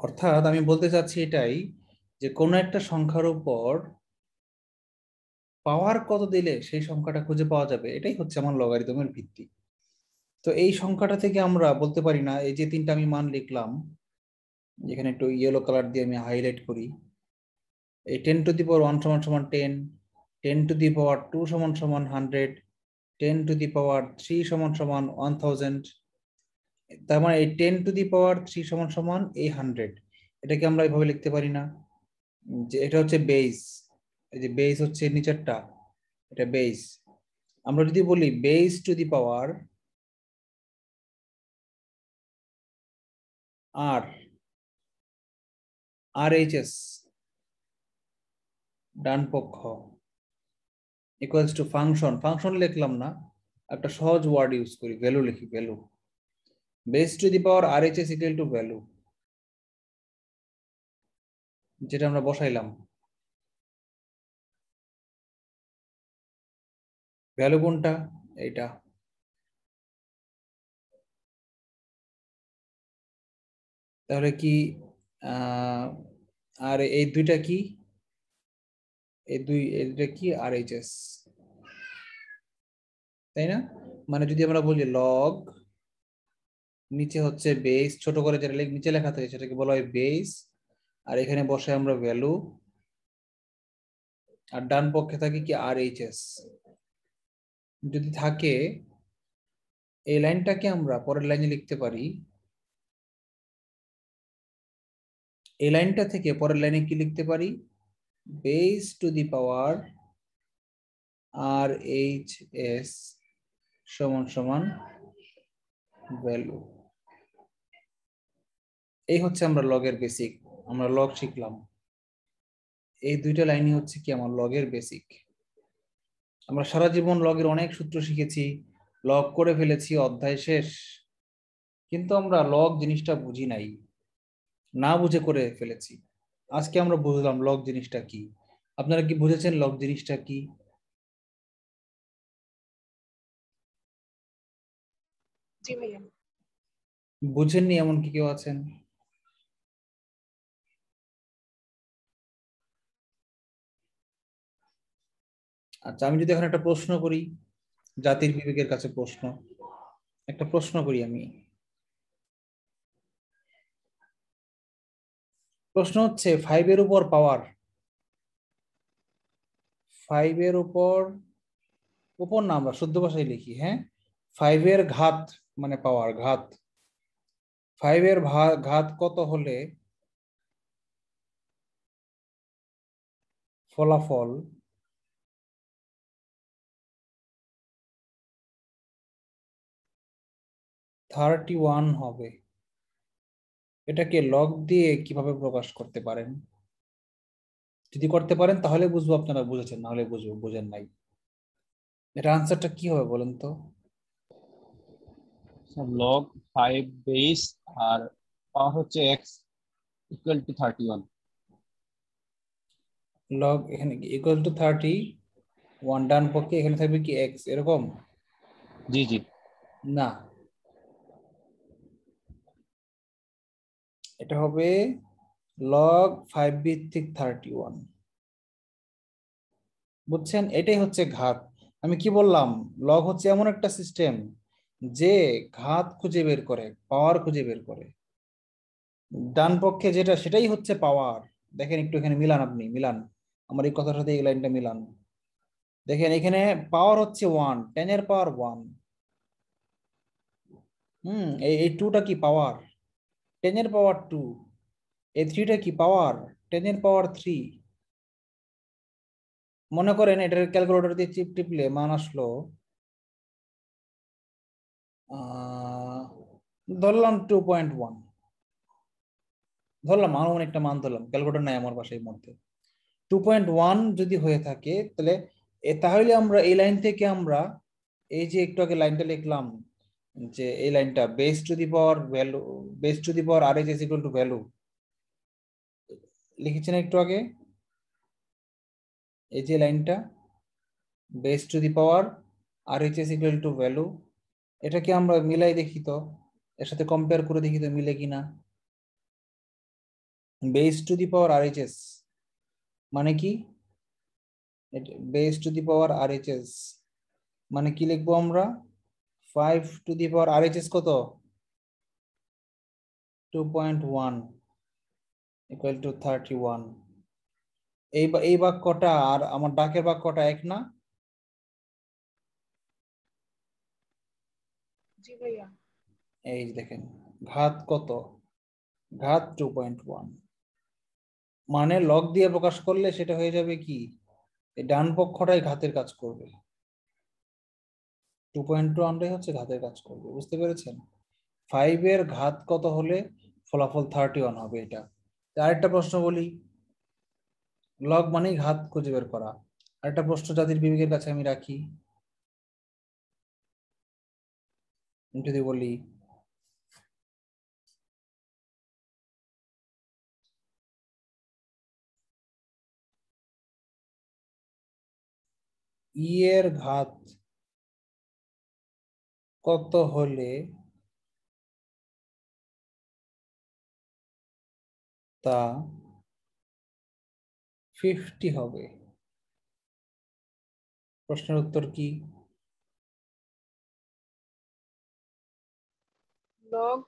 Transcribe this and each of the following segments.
অর্থাৎ আমি বলতে চাচ্ছি এটাই যে কোনো একটা সংখ্যার উপর পাওয়ার কত দিলে সেই সংখ্যাটা খুঁজে পাওয়া যাবে, এটাই হচ্ছে আমার লগারিদমের ভিত্তি। তো এই সংখ্যাটা থেকে আমরা বলতে পারি না, এই যে তিনটা আমি মান লিখলাম, যেখানে একটু ইয়েলো কালার দিয়ে আমি হাইলাইট করি, এই 10⁻1 সমান সমান 10, 10⁻2 সমান সমান 100, 10⁻3 সমান সমান 1000। তার মানে এই 10⁻3 সমান সমান এই 100, এটাকে আমরা এভাবে লিখতে পারি না যে এটা হচ্ছে বেস। এই যে বেস হচ্ছে নিচেরটা, এটা বেস। আমরা যদি বলি বেস টু দি পাওয়ার আর আর এইচ এস ডান পক্ষ ইকুয়ালস টু ফাংশন, ফাংশন লিখলাম না, একটা সহজ ওয়ার্ড ইউজ করি, ভ্যালু লিখি, value. Base to the power R H S equal to value, যেটা আমরা বসাইলাম। ভ্যালু কোনটা? এইটা। তাহলে কি আহ আর এই দুইটা কি, এটা কি আর এইচ এস, তাই না? মানে যদি আমরা বলি লগ, নিচে হচ্ছে বেস, ছোট করে যেটা নিচে লেখা থাকে সেটাকে বলা হয় বেস, আর এখানে বসে আমরা ভ্যালু, আর ডান পক্ষে থাকে কি আর এইচ এস। যদি থাকে, এই লাইনটাকে আমরা পরের লাইনে লিখতে পারি, এই লাইনটা থেকে পরের লাইনে কি লিখতে পারি, base to the power R H S সমান সমান ভ্যালু। এই হচ্ছে আমরা লগের বেসিক, আমরা লগ শিখলাম। এই দুইটা লাইনই হচ্ছে কি আমার লগের বেসিক। আমরা সারা জীবন লগের অনেক সূত্র শিখেছি, লগ করে ফেলেছি, অধ্যায় শেষ। কিন্তু আমরা লগ জিনিসটা বুঝি নাই, না বুঝে করে ফেলেছি। আজকে আমরা বুঝলাম লগ জিনিসটা কি। আপনারা কি বুঝেছেন লগ জিনিসটা কি? জি ভাইয়া। বুঝেননি এমন কি কেউ আছেন? আচ্ছা, আমি যদি এখন একটা প্রশ্ন করি, জাতির বিবেকের কাছে প্রশ্ন, একটা প্রশ্ন করি আমি। প্রশ্ন হচ্ছে 5 এর উপর পাওয়ার, 5 এর উপর, উপর না আমরা শুদ্ধ ভাষায় লিখি, হ্যাঁ, 5 এর ঘাত মানে পাওয়ার ঘাত, 5 এর ঘাত কত হলে ফলাফল 31 হবে? এটাকে লগ দিয়ে কিভাবে প্রকাশ করতে পারেন? যদি করতে পারেন তাহলে বুঝবো আপনারা বুঝেছেন, না হলে বুঝবো বুঝেন নাই। এটা আনসারটা কি হবে বলেন তো? লগ 5 বেস আর পাওয়ার হচ্ছে এক্স ইকুয়াল টু 31। লগ এখানে কি ইকুয়াল টু 31, ডান পক্ষে এখানে থাকবে কি এক্স, এরকম? জি জি। না, এটা হবে লগ 5 ভিত্তিক 31। বুঝছেন, এটাই হচ্ছে ঘাত। আমি কি বললাম, লগ হচ্ছে এমন একটা সিস্টেম যে ঘাত খুঁজে বের করে, পাওয়ার খুঁজে বের করে। ডান পক্ষে যেটা সেটাই হচ্ছে পাওয়ার। দেখেন একটু এখানে মিলান, আপনি মিলান আমার এই কথার সাথে এই লাইনটা মিলান। দেখেন এখানে পাওয়ার হচ্ছে 1, 10 এর পাওয়ার 1। এই 2টা কি পাওয়ার, 10 এর পাওয়ার 2। এই 3টা কি পাওয়ার, 10 এর পাওয়ার 3। মনে করেন এটার ক্যালকুলেটর দিয়ে টিপলে মান আসলো ধরলাম 2.1, ধরলাম আনুমানিক একটা মান ধরলাম, ক্যালকুলেটর নাই আমার বাসার মধ্যে। 2.1 যদি হয়ে থাকে তাহলে তাহলে আমরা এই লাইন থেকে আমরা এই যে একটু আগে লাইনটা লিখলাম, যে এই লাইনটা base to the power value, base to the power R H is equal to value, লিখেছেন একটু আগে। এই যে লাইনটা base to the power R H is equal to value, এটাকে আমরা মিলাই দেখি তো, এর সাথে কম্পেয়ার করে দেখি তো মিলে কিনা। Base to the power RHS মানে কি? Base to the power RHS মানে কি লিখবো আমরা? 5 টু দি পাওয়ার RHS কত? 2.1 ইকুয়াল টু 31। এই বাক্যটা আর আমার ডাকের বাক্যটা এক না? জি ভাইয়া। এই যে দেখেন ঘাত কত? ঘাত 2.1, মানে লগ দিয়ে প্রকাশ করলে সেটা হয়ে যাবে কি? এই ডান পক্ষটাই ঘাতের কাজ করবে, 2.1টাই হচ্ছে ঘাতের কাজ করবে। বুঝতে পেরেছেন? 5 এর ঘাত কত হলে ফলাফল 31 হবে এটা। আরেকটা প্রশ্ন বলি, লগ মানেই ঘাত খুঁজে বের করা। আরেকটা প্রশ্ন জাতির বিবেকের কাছে আমি রাখি, যদি বলি এর ঘাত কত হলে তা 50 হবে? প্রশ্নের উত্তর কি? log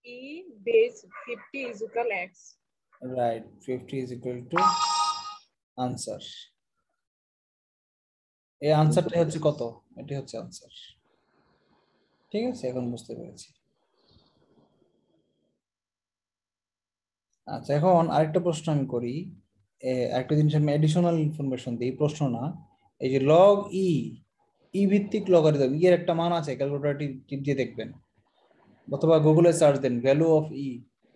e base 50 is equal x. Right, 50 is equal two answer. এই আনসারটা হচ্ছে কত? এটি হচ্ছে আনসার। ঠিক আছে, এখন বুঝতে পেরেছি। আচ্ছা, এখন আরেকটা প্রশ্ন আমি করি, একটা জিনিস আমি এডিশনাল ইনফরমেশন দিই, প্রশ্ন না। এই যে লগ ই ভিত্তিক লগারিদম, এর একটা মান আছে, ক্যালকুলেটরটি টিপ দিয়ে দেখবেন অথবা গুগলে সার্চ দেন ভ্যালু অফ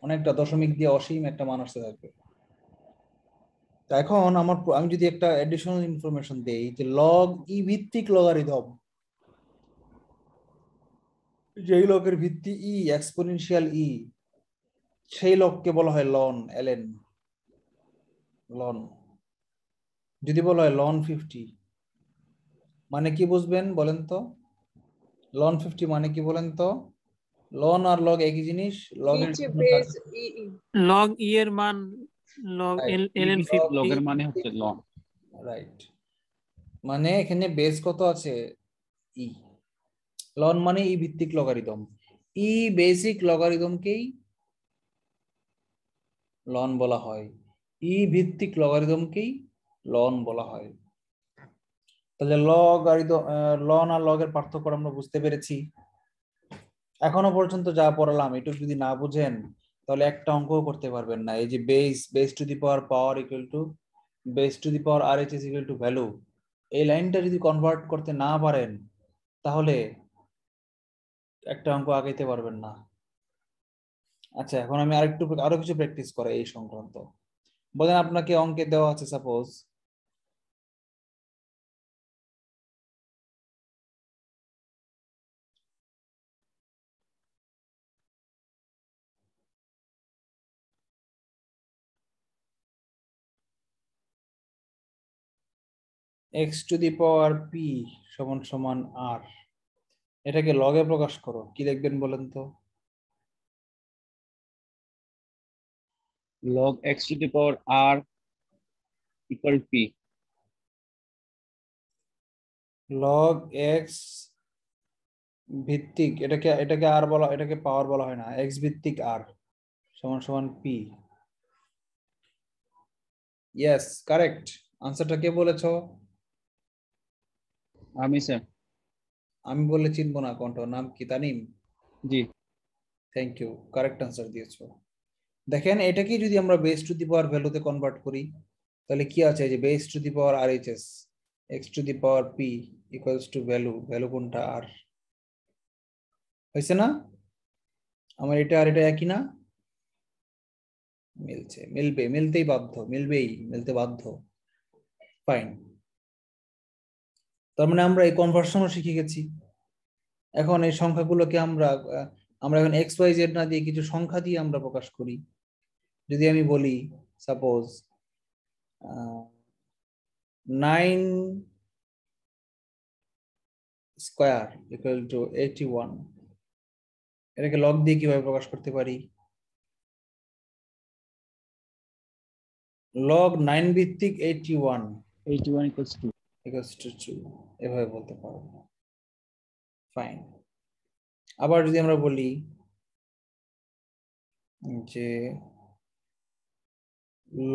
অনেকটা দশমিক দিয়ে অসীম একটা মান আসতে থাকবে। তা এখন আমি যদি একটা এডিশনাল ইনফরমেশন দেই যে লগ ভিত্তিক লগারিদম, যেই লগের ভিত্তি এক্সপোনেনশিয়াল সেই লগকে বলা হয় লন। যদি বলা হয় লন 50 মানে কি বুঝবেন বলেন তো? লন 50 মানে কি বলেন তো? লন আর লগ একই জিনিস, লগের each base e e. Log e এর মান লগ ln 50 লগের মানে হচ্ছে লন। রাইট, মানে এখানে বেস কত আছে? ই। লন মানে ভিত্তিক লগারিদম, বেসিক লগারিদমকেই লন বলা হয়, ভিত্তিক লগারিদমকেই লন বলা হয়। তাহলে লন আর লগের পার্থক্য আমরা বুঝতে পেরেছি। এখনো পর্যন্ত যা পড়ালাম এটুকু যদি না বুঝেন তাহলে একটা অঙ্কও করতে পারবেন না। এই যে base to the power equal to base to the power RHS equal to value, এই লাইনটা যদি কনভার্ট করতে না পারেন তাহলে একটা অঙ্ক আগাইতে পারবেন না। আচ্ছা, এখন আমি আরো কিছু প্র্যাকটিস করা এই সংক্রান্ত। বলেন, আপনাকে অঙ্কে দেওয়া আছে suppose x to the power p সমান সমান r, এটাকে লগে প্রকাশ করো, কি লিখবেন বলেন তো? Log x to the power r equal p। Log x ভিত্তিক, এটাকে আর বলা, এটাকে পাওয়ার বলা হয় না, x ভিত্তিক r সমান সমান p। Yes, correct. আনসারটা কে বলেছো? আমি স্যার। আমি বললে চিনবো না কণ্ঠ, নাম কি? তানিম? জি। থ্যাংক ইউ, কারেক্ট আনসার দিয়েছো। দেখেন, এটাকে যদি আমরা বেস টু দি পাওয়ার ভ্যালুতে কনভার্ট করি তাহলে কি আছে? যে base to the power RHS x to the power p equals to value কোনটা? আর হয়েছে না? আমার এটা আর এটা একই না? মিলতেই বাধ্য, মিলতে বাধ্য। ফাইন, তার মানে আমরা এই কনভার্সনও শিখে গেছি। এখন এই সংখ্যাগুলোকে আমরা এখন XYZ না দিয়ে কিছু সংখ্যা দিয়ে আমরা প্রকাশ করি। যদি আমি বলি সাপোজ 9 স্কয়ার ইকুয়াল টু 81, এটাকে লগ দিয়ে কিভাবে প্রকাশ করতে পারি? লগ 9 ভিত্তিক 81 81 equals to equals to 2 এভাবে বলতে পারো। ফাইন। আবার যদি আমরা বলি যে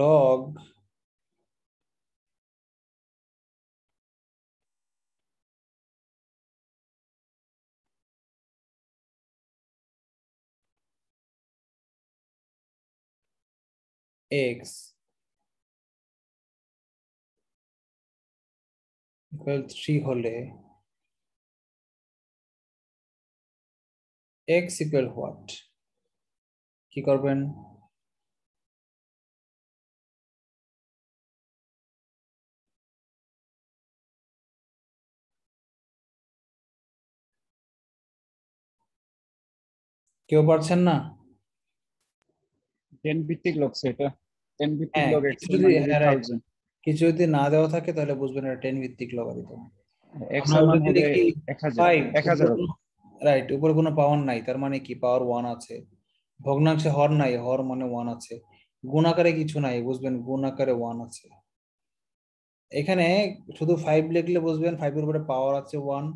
লগ x equal 3 হলে x equal what কি করবেন? কেউ পারছেন না? 10 ভিত্তিক লগ সেটা 10 ভিত্তিক হ্যাঁ, লগ x কিছু এর যদি মান যদি হ্যাঁ, right, 1000 কিছু যদি না দেওয়া থাকে তাহলে বুঝবেন এটা 10 ভিত্তিক লগারিদম। x আমরা এর মান যদি হবে লিখি 1000 1000 রাইট, উপরে কোনো পাওয়ার নাই, তার মানে কি পাওয়ার 1 আছে। ভগ্নাংশে হর নাই, হর মানে 1 আছে। গুণাকারে কিছু নাই, বুঝবেন গুণাকারে 1 আছে। এখানে শুধু 5 লিখলে বুঝবেন 5 এর উপরে পাওয়ার আছে 1,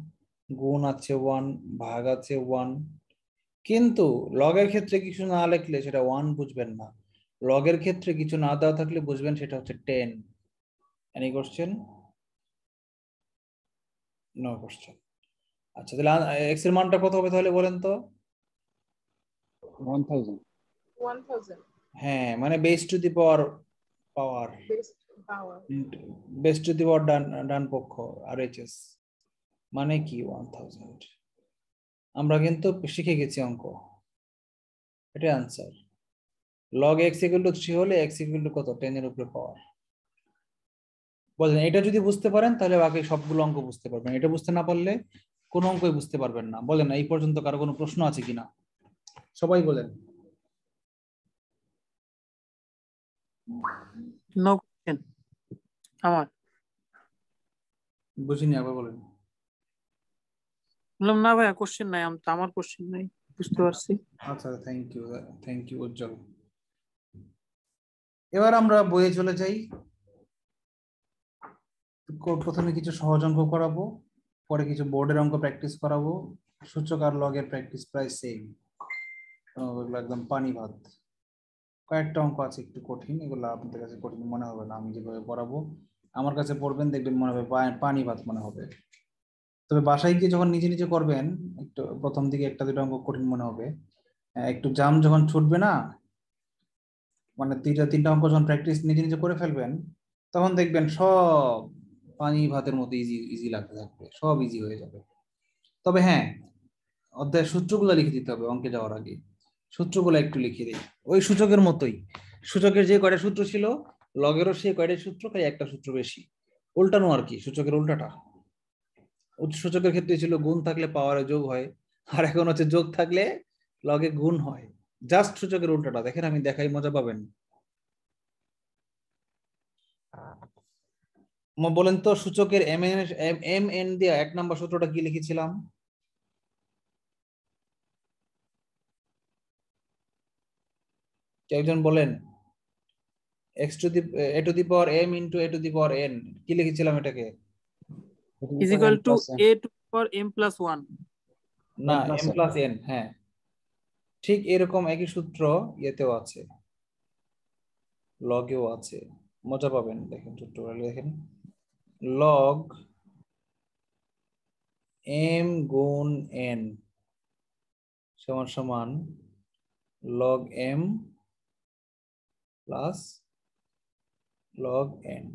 গুণ আছে 1, ভাগ আছে 1। কিন্তু লগের ক্ষেত্রে কিছু না লিখলে সেটা 1 বুঝবেন না। লগের ক্ষেত্রে কিছু না দেওয়া থাকলে বুঝবেন সেটা হচ্ছে 10। Any question? No question. আচ্ছা, তাহলে x এর মানটা কত হবে তাহলে বলেন তো? 1000 1000 হ্যাঁ, মানে base to the power power base power. Base to the power ডান পক্ষ RHS মানে কি 1000। আমরা কিন্তু শিখে গেছি অঙ্ক, এটা आंसर। log x = 3 হলে x = কত? 10 এর উপরে পাওয়ার। বলেন, এটা যদি বুঝতে পারেন তাহলে বাকি সবগুলো অঙ্ক বুঝতে পারবেন, এটা বুঝতে না পারলে কোনো অঙ্কই বুঝতে পারবেন না। বলেন এই পর্যন্ত কারো কোনো প্রশ্ন আছে কিনা? সবাই বলেন। নো কোশ্চেন আমার। বুঝিনি, আবার বলেন। বললাম না ভাইয়া, কোশ্চেন নাই, আমার কোশ্চেন নাই, বুঝতে পারছি। আচ্ছা, থ্যাংক ইউ উজ্জ্বল। এবার আমরা বইয়ে চলে যাই। প্রথমে কিছু সহজ অঙ্ক করাবো, পরে কিছু বোর্ডের অঙ্ক প্র্যাকটিস করাবো। সূচক আর লগের প্র্যাকটিস প্রায় সেম, ওগুলো একদম পানি ভাত। কয়েকটা অঙ্ক আছে একটু কঠিন, এগুলো আপনাদের কাছে কঠিন মনে হবে না। আমি যেভাবে পড়াবো আমার কাছে পড়বেন, দেখবেন মনে হবে পানি ভাত মনে হবে। তবে বাসায় গিয়ে যখন নিজে নিজে করবেন, একটু প্রথম দিকে একটা দুটো অঙ্ক কঠিন মনে হবে। একটু জাম যখন ছুটবে না, মানে 2-3টা অঙ্ক যখন প্র্যাকটিস নিজে নিজে করে ফেলবেন, তখন দেখবেন সব পানি ভাতের মতো ইজি ইজি লাগতে থাকবে, সব ইজি হয়ে যাবে। তবে হ্যাঁ, অধ্যায়ের সূত্রগুলো লিখে দিতে হবে অঙ্কে যাওয়ার আগে। সূত্রগুলো একটু লিখে দিই, ওই সূচকের মতোই। সূচকের যে কয়টা সূত্র ছিল, লগেরও সেই কয়টা সূত্র, খালি একটা সূত্র বেশি, উল্টানো আর কি, সূচকের উল্টাটা। সূচকের ক্ষেত্রে ছিল গুণ থাকলে পাওয়ারে যোগ হয়, আর এখন হচ্ছে যোগ থাকলে লগে গুণ হয়। জাস্ট সূচকের উল্টাটা। দেখেন আমি দেখাই, মজা পাবেন। বলেন তো সূচকের এম এন দিয়ে 1 নম্বর সূত্রটা কি লিখেছিলাম? একজন বলেন। a to the power m into a to the power n কি লিখেছিলাম এটাকে? Is equal two a to the power m plus 1। না, m plus n। হ্যাঁ, ঠিক এরকম একই সূত্র ইয়েতেও আছে, লগেও আছে, মজা পাবেন। দেখেন সূত্রগুলো দেখেন, লগ m গুণ n সমান সমান log m plus log n।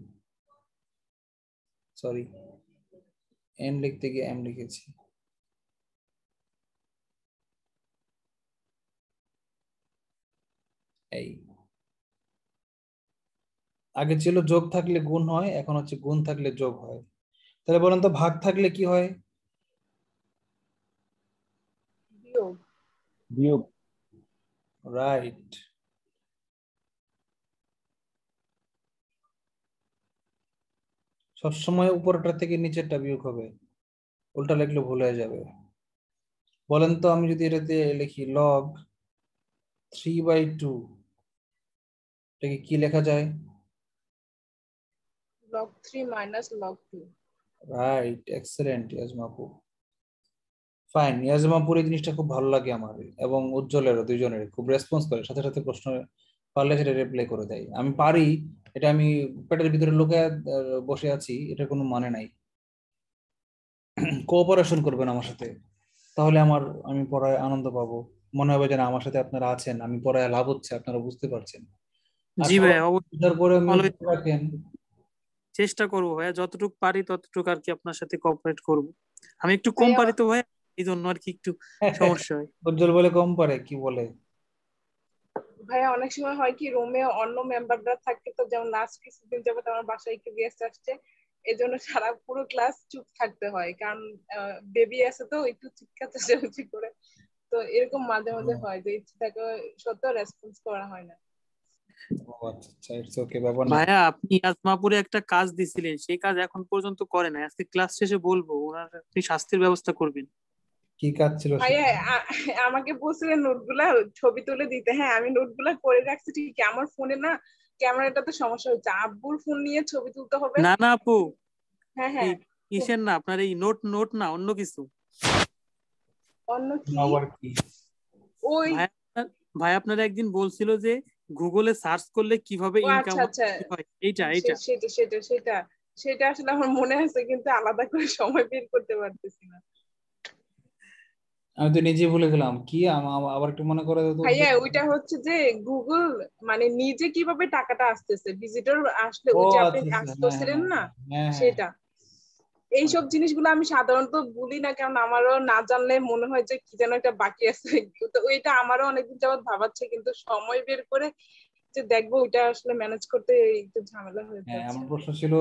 Sorry, n লিখতে গিয়ে m লিখেছি। এই আগে ছিল যোগ থাকলে গুণ হয়, এখন হচ্ছে গুণ থাকলে যোগ হয়। তাহলে বলেন তো ভাগ থাকলে কি হয়? বিয়োগ। বিয়োগ। রাইট। সবসময় উপরটা থেকে নিচেরটা বিয়োগ হবে, উল্টা লিখলে ভুল হয়ে যাবে। বলেন তো আমি যদি এটাতে লিখি লগ 3/2, এটাকে কি লেখা যায়? log 3 minus log 2. Right, excellent ইয়াজমাপু। ফাইন, ইয়াজমাপুর এই জিনিসটা খুব ভালো লাগে আমার এবং উজ্জ্বলেরও, দুইজনের খুব রেসপন্স করে, সাথে সাথে প্রশ্ন পারলে সেটা রিপ্লাই করে দেয়। আমি পারি, এটা আমি পেটের ভিতরে লুকে বসে আছি, এটা কোনো মানে নাই। কোঅপারেশন করবেন আমার সাথে, তাহলে আমি পড়ায় আনন্দ পাবো, মনে হবে যে না আমার সাথে আপনারা আছেন, আমি পড়ায় লাভ হচ্ছে, আপনারা বুঝতে পারছেন। আর জি সবাই ভাইয়া, বুঝার পরে মিউট always রাখেন। চেষ্টা করবো ভাইয়া, যতটুকু পারি ততটুকু আর কি আপনার সাথে কোঅপারেট করব। আমি একটু কম ভাইয়া পারি তো ভাইয়া, এই জন্য আর কি একটু সমস্যা হয়। উজ্জ্বল বলে কম পারে, কি বলে? ভাইয়া অনেক সময় হয় কি রুমে অন্য মেম্বাররা থাকে, তো যেমন লাস্ট কিছুদিন যাবত আমার বাসায় একটু গেস্ট আসছে, এজন্য সারা পুরো ক্লাস চুপ থাকতে হয়, কারণ বেবি আছে তো একটু চিৎকার চেঁচামেচি করে। তো এরকম মাঝে মাঝে হয় যে ইচ্ছে থাকে সত্ত্বেও রেসপন্স করা হয় না। ও আচ্ছা আচ্ছা, ইটস ওকে, ব্যাপার না। ভাইয়া আপনি আজমাপুরে একটা কাজ দিছিলেন, সেই কাজ এখন পর্যন্ত করে নাই। আজকে ক্লাস শেষে বলবো, ওনার আপনি শাস্তির ব্যবস্থা করবেন। কি কাজ ছিল ভাইয়া সেটা? আমাকে বলছিলেন নোটগুলা ছবি তুলে দিতে, হ্যাঁ আমি নোটগুলা করে রাখছি ঠিকই, আমার ফোনে না ক্যামেরাটা তো সমস্যা হচ্ছে, আব্বুর ফোন নিয়ে ছবি তুলতে হবে। না না আপু, হ্যাঁ এই হ্যাঁ। কিসের না, আপনার এই নোট নোট না, অন্য কিছু। অন্য কি? আবার কি? ওই ভাই ভাই আপনারা একদিন বলছিল যে গুগলে সার্চ করলে কিভাবে ও ইনকাম আচ্ছা আচ্ছা, হয়, এইটা এইটা। সেটা সেটা সেটা সেটা আসলে আমার মনে আছে, কিন্তু আলাদা করে সময় বের করতে পারতেছি না। আমি তো নিজে ভুলে গেলাম, কি আবার একটু মনে করে দাও তো ভাইয়া উজ্জ্বল। ওইটা হচ্ছে যে গুগল মানে নিজে কিভাবে টাকাটা আসতেছে, ভিজিটর আসলে ও ওই যে আপনি আচ্ছা আচ্ছা, হ্যাঁ হ্যাঁ আসতেছিলেন না, হ্যাঁ হ্যাঁ হ্যাঁ। সেটা। এইসব জিনিসগুলো আমি সাধারণত বলি না, কারণ আমারও না জানলে মনে হয় যে কি যেন একটা বাকি আছে। তো ওইটা আমারও অনেকদিন যাবত ভাবাচ্ছে, কিন্তু সময় বের করে যে দেখবো ওইটা আসলে ম্যানেজ করতে একটু ঝামেলা হয়ে হ্যাঁ, যাচ্ছে। আমার প্রশ্ন ছিল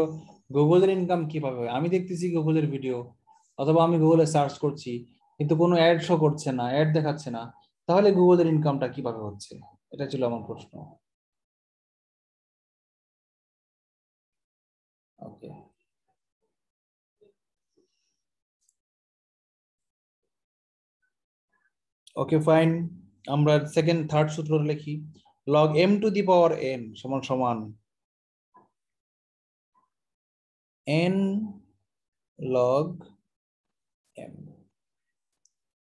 গুগলের ইনকাম কিভাবে হয়? আমি দেখতেছি গুগলের ভিডিও, অথবা আমি গুগলে সার্চ করছি, কিন্তু কোনো অ্যাড শো করছে না, অ্যাড দেখাচ্ছে না, তাহলে গুগলের ইনকামটা কিভাবে হচ্ছে? এটা ছিল আমার প্রশ্ন। ওকে, ওকে ফাইন। আমরা থার্ড সূত্র লিখি। Log m two the power n সমান সমান n লগ m।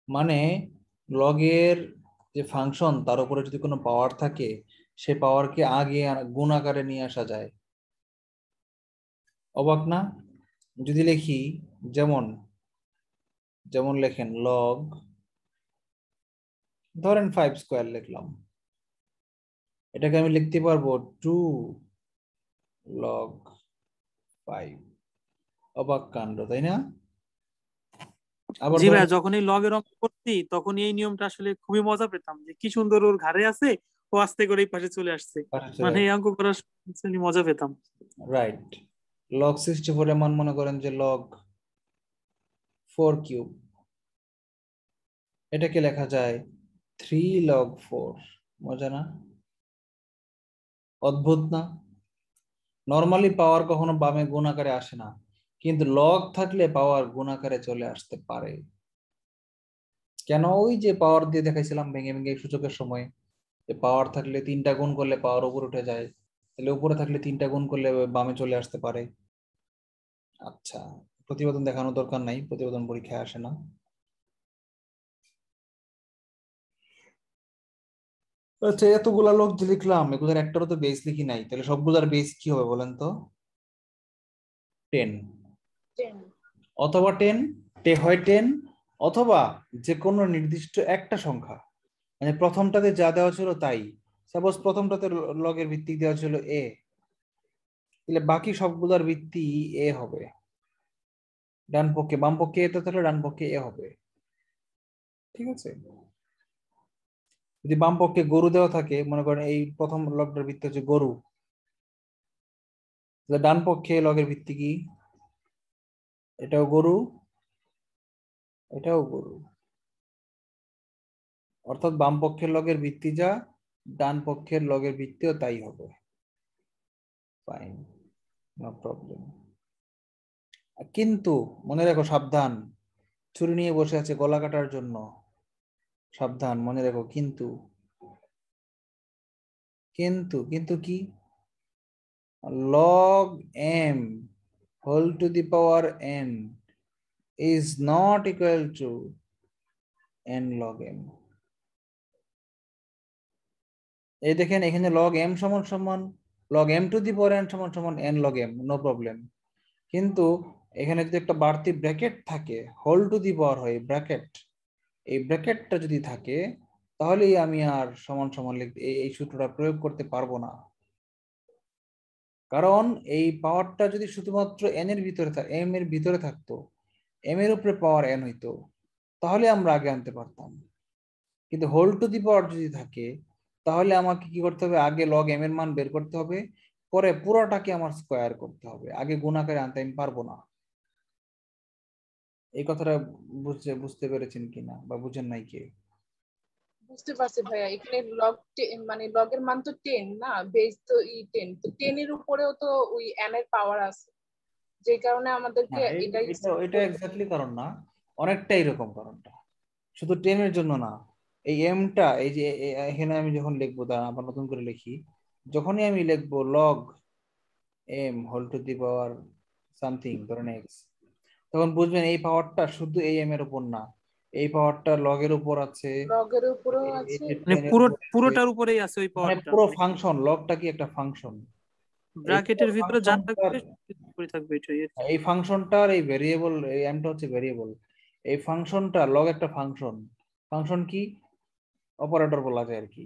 মানে লগের যে ফাংশন, তার উপরে যদি কোনো পাওয়ার থাকে, সে পাওয়ারকে আগে গুণ আকারে নিয়ে আসা যায়। অবাক না? যদি লিখি, যেমন যেমন লেখেন লগ, ধরেন 5 স্কোয়ার লিখলাম, এটাকে আমি লিখতে পারবো 2 লগ 5। অবাক কাণ্ড, তাই না? আবার জি ধরেন ভাইয়া, যখন এই লগের অঙ্ক করছি তখন এই নিয়মটা আসলে খুবই মজা পেতাম, যে কি সুন্দর ওর ঘাড়ে আছে, ও আস্তে করে এই পাশে চলে আসছে। মানে এই অঙ্ক করার সময় মজা পেতাম। রাইট, লগ 64 এর মান মনে করেন যে লগ 4 কিউব, এটাকে লেখা যায় 3 লগ 4। মজা না? অদ্ভুত না? নর্মালি পাওয়ার কখনো বামে গুণ আকারে আসে না, কিন্তু লগ থাকলে পাওয়ার গুণ আকারে চলে আসতে পারে। কেন? ওই যে পাওয়ার দিয়ে দেখাইছিলাম ভেঙে ভেঙে সূচকের সময়, যে পাওয়ার থাকলে 3টা গুণ করলে পাওয়ার উপরে উঠে যায়, তাহলে উপরে থাকলে 3টা গুণ করলে বামে চলে আসতে পারে। আচ্ছা, প্রতিবেদন দেখানোর দরকার নাই, প্রতিবেদন পরীক্ষায় আসে না। আচ্ছা, এতগুলা লোক যে লিখলাম, এগুলোর একটারও তো বেস লিখি নাই, তাহলে সবগুলার বেস কি হবে বলেন তো? 10, 10। অথবা 10 হয় 10, অথবা যে কোনো নির্দিষ্ট একটা সংখ্যা, মানে প্রথমটাতে যা দেওয়া ছিল তাই। সাপোজ প্রথমটাতে লগের ভিত্তি দেওয়া ছিল a, তাহলে বাকি সবগুলোর ভিত্তি a হবে। ডান পক্ষে বাম পক্ষে a, তো তাহলে ডান পক্ষে a হবে। ঠিক আছে? যদি বাম পক্ষে গরু দেওয়া থাকে, মনে করেন এই প্রথম লগটার ভিত্তি হচ্ছে গরু, তাহলে ডান পক্ষে লগের ভিত্তি কি? এটাও গরু, এটাও গরু। অর্থাৎ বাম পক্ষের লগের ভিত্তি যা, ডান পক্ষের লগের ভিত্তিও তাই হবে। Fine, no problem. কিন্তু মনে রাখো, সাবধান, ছুরি নিয়ে বসে আছে গলা কাটার জন্য। সাবধান, মনে রাখো কিন্তু। কিন্তু কিন্তু কি? log m whole to the power n is not equal to n log m. এই দেখেন এখানে log m সমান সমান log m to the power n সমান সমান n log m, no problem. কিন্তু এখানে যদি একটা বাড়তি ব্র্যাকেট থাকে, হোল টু দি পাওয়ার হয় ব্র্যাকেট, এই ব্র্যাকেটটা যদি থাকে তাহলেই আমি আর সমান সমান লিখতে এই সূত্রটা প্রয়োগ করতে পারবো না। কারণ এই পাওয়ারটা যদি শুধুমাত্র n এর ভিতরে m এর ভিতরে থাকতো, m এর উপরে পাওয়ার n হইতো, তাহলে আমরা আগে আনতে পারতাম। কিন্তু হোল টু দি পাওয়ার যদি থাকে তাহলে আমাকে কি করতে হবে, আগে লগ m এর মান বের করতে হবে, পরে পুরোটাকে আমার স্কয়ার করতে হবে, আগে গুণ আকারে আনতে আমি পারবো না। এই কথাটা বুঝতে পেরেছেন কিনা বা বুঝেন নাই কে? বুঝতে পারছি ভাইয়া, এখানে লগ মানে লগের মান তো 10 না, বেস তো 10, তো 10 এর উপরেও তো ওই n এর পাওয়ার আছে, যে কারণে আমাদেরকে এটাই এটা এক্স্যাক্টলি কারণ না, অনেকটা এরকম কারণটা, শুধু 10 এর জন্য না। এই এমটা, এই যে এখানে আমি যখন লিখবো, দাঁড়া আবার নতুন করে লিখি, যখনই আমি লিখবো log M whole to the power something ধরেন এক্স, তখন বুঝবেন এই পাওয়ারটা শুধু এই এম এর উপর না, এই পাওয়ারটা লগের উপর আছে, লগের উপরেও আছে, মানে পুরোটার উপরেই আছে ওই মানে পাওয়ারটা। পুরো ফাংশন, লগটা কি একটা ফাংশন, ব্র্যাকেটের ভিতরে যা থাকবে করে থাকবে এটাই। এই ফাংশনটার এই ভেরিয়েবল, এই এমটা হচ্ছে ভেরিয়েবল, এই ফাংশনটা লগ একটা ফাংশন, ফাংশন কি অপারেটর বলা যায় আর কি।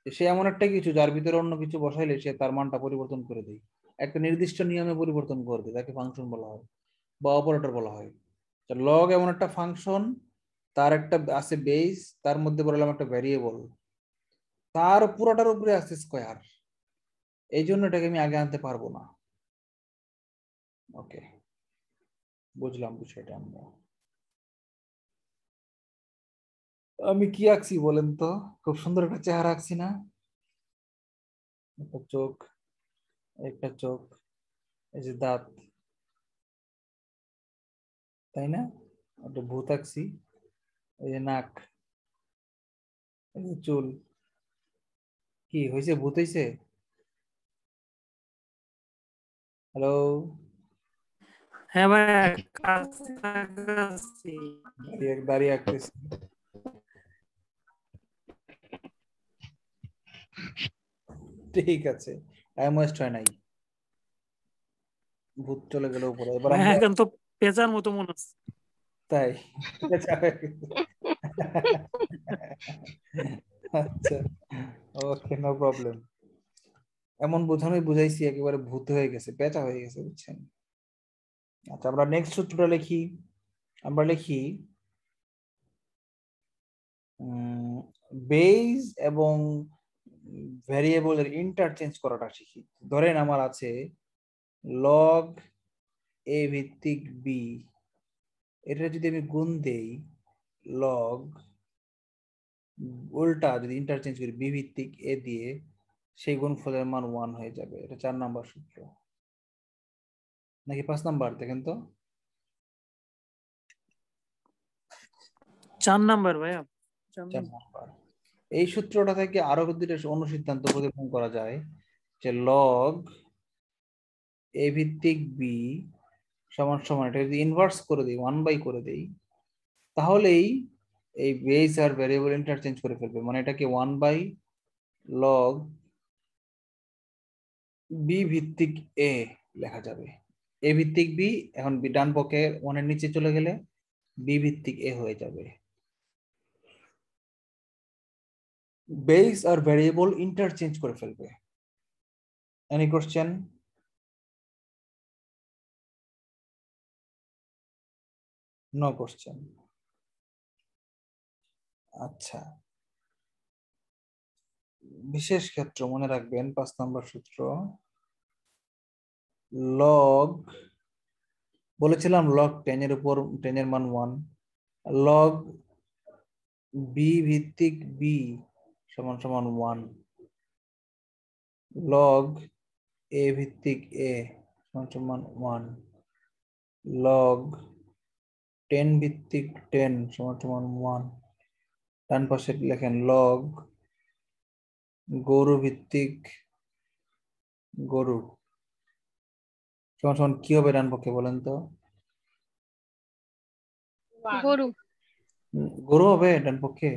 সে এমন একটা কিছু যার ভিতরে অন্য কিছু বসাইলে সে তার মানটা পরিবর্তন করে দেয়, একটা নির্দিষ্ট নিয়মে পরিবর্তন করে দেয়, তাকে ফাংশন বলা হয় বা অপারেটর বলা হয়। লগ এমন একটা ফাংশন, তার একটা আছে বেস, তার মধ্যে বললাম একটা ভেরিয়েবল, তার পুরোটার উপরে আছে স্কয়ার, এই জন্য এটাকে আমি আগে আনতে পারবো না। ওকে, বুঝলাম বিষয়টা। আমি কি আঁকছি বলেন তো? খুব সুন্দর একটা চেহারা আঁকছি না? একটা চোখ, একটা চোখ, এই যে দাঁত, তাই না? একটা ভূত আঁকছি, এই যে নাক, এই যে চুল। কি হয়েছে, ভূত হয়েছে? হ্যালো, হ্যাঁ ভাই, কাছাকাছি। দাঁড়িয়ে আঁকতেছি। ঠিক আছে, টাইম ওয়েস্ট হয় নাই, ভূত চলে গেল উপরে। এবার আমরা এখন তো পেঁচার মতো মনে হচ্ছে। তাই আচ্ছা, ওকে, নো প্রবলেম। এমন বোঝানোই বুঝাইছি, একেবারে ভূত হয়ে গেছে, পেঁচা হয়ে গেছে, বুঝছেন? আচ্ছা, আমরা নেক্সট সূত্রটা লিখি। আমরা লিখি বেস এবং ভ্যারিয়েবলের ইন্টারচেঞ্জ করাটা শিখি। ধরেন আমার আছে লগ এ ভিত্তিক বি, এটা যদি আমি গুণ দেই, লগ উল্টা যদি ইন্টারচেঞ্জ করি বি ভিত্তিক এ দিয়ে, সেই গুণফলের মান 1 হয়ে যাবে। এটা 4 নাম্বার সূত্র, নাকি 5 নাম্বার? দেখেন তো। 4 নাম্বার ভাইয়া, 4 4 নাম্বার। নাম্বার। এই সূত্রটা থেকে আরো দুটো অনুসিদ্ধান্ত প্রতিপাদন করা যায়, যে লগ এ ভিত্তিক বি সমান সমান, এটা যদি ইনভার্স করে দিই, 1 বাই করে দিই, তাহলেই এই বেস আর ভ্যারিয়েবল ইন্টারচেঞ্জ করে ফেলবে, মানে এটাকে 1 বাই লগ বি ভিত্তিক এ লেখা যাবে। এ ভিত্তিক বি, এখন ডান পক্ষে 1 এর নিচে চলে গেলে বি ভিত্তিক এ হয়ে যাবে। বেস আর ভ্যারিয়েবল ইন্টারচেঞ্জ করে ফেলবে। Any question? No question. আচ্ছা, বিশেষ ক্ষেত্র মনে রাখবেন, 5 নম্বর সূত্র, লগ, বলেছিলাম লগ 10 এর উপর 10 এর মান 1, লগ বি ভিত্তিক বি সমান সমান 1, লগ এ ভিত্তিক এ সমান সমান 1, লগ 10 ভিত্তিক 10 সমান সমান 1। ডান পাশে লেখেন লগ গরু ভিত্তিক গরু সমান সমান কি হবে ডান পক্ষে বলেন তো? One. গরু। গরু হবে ডান পক্ষে?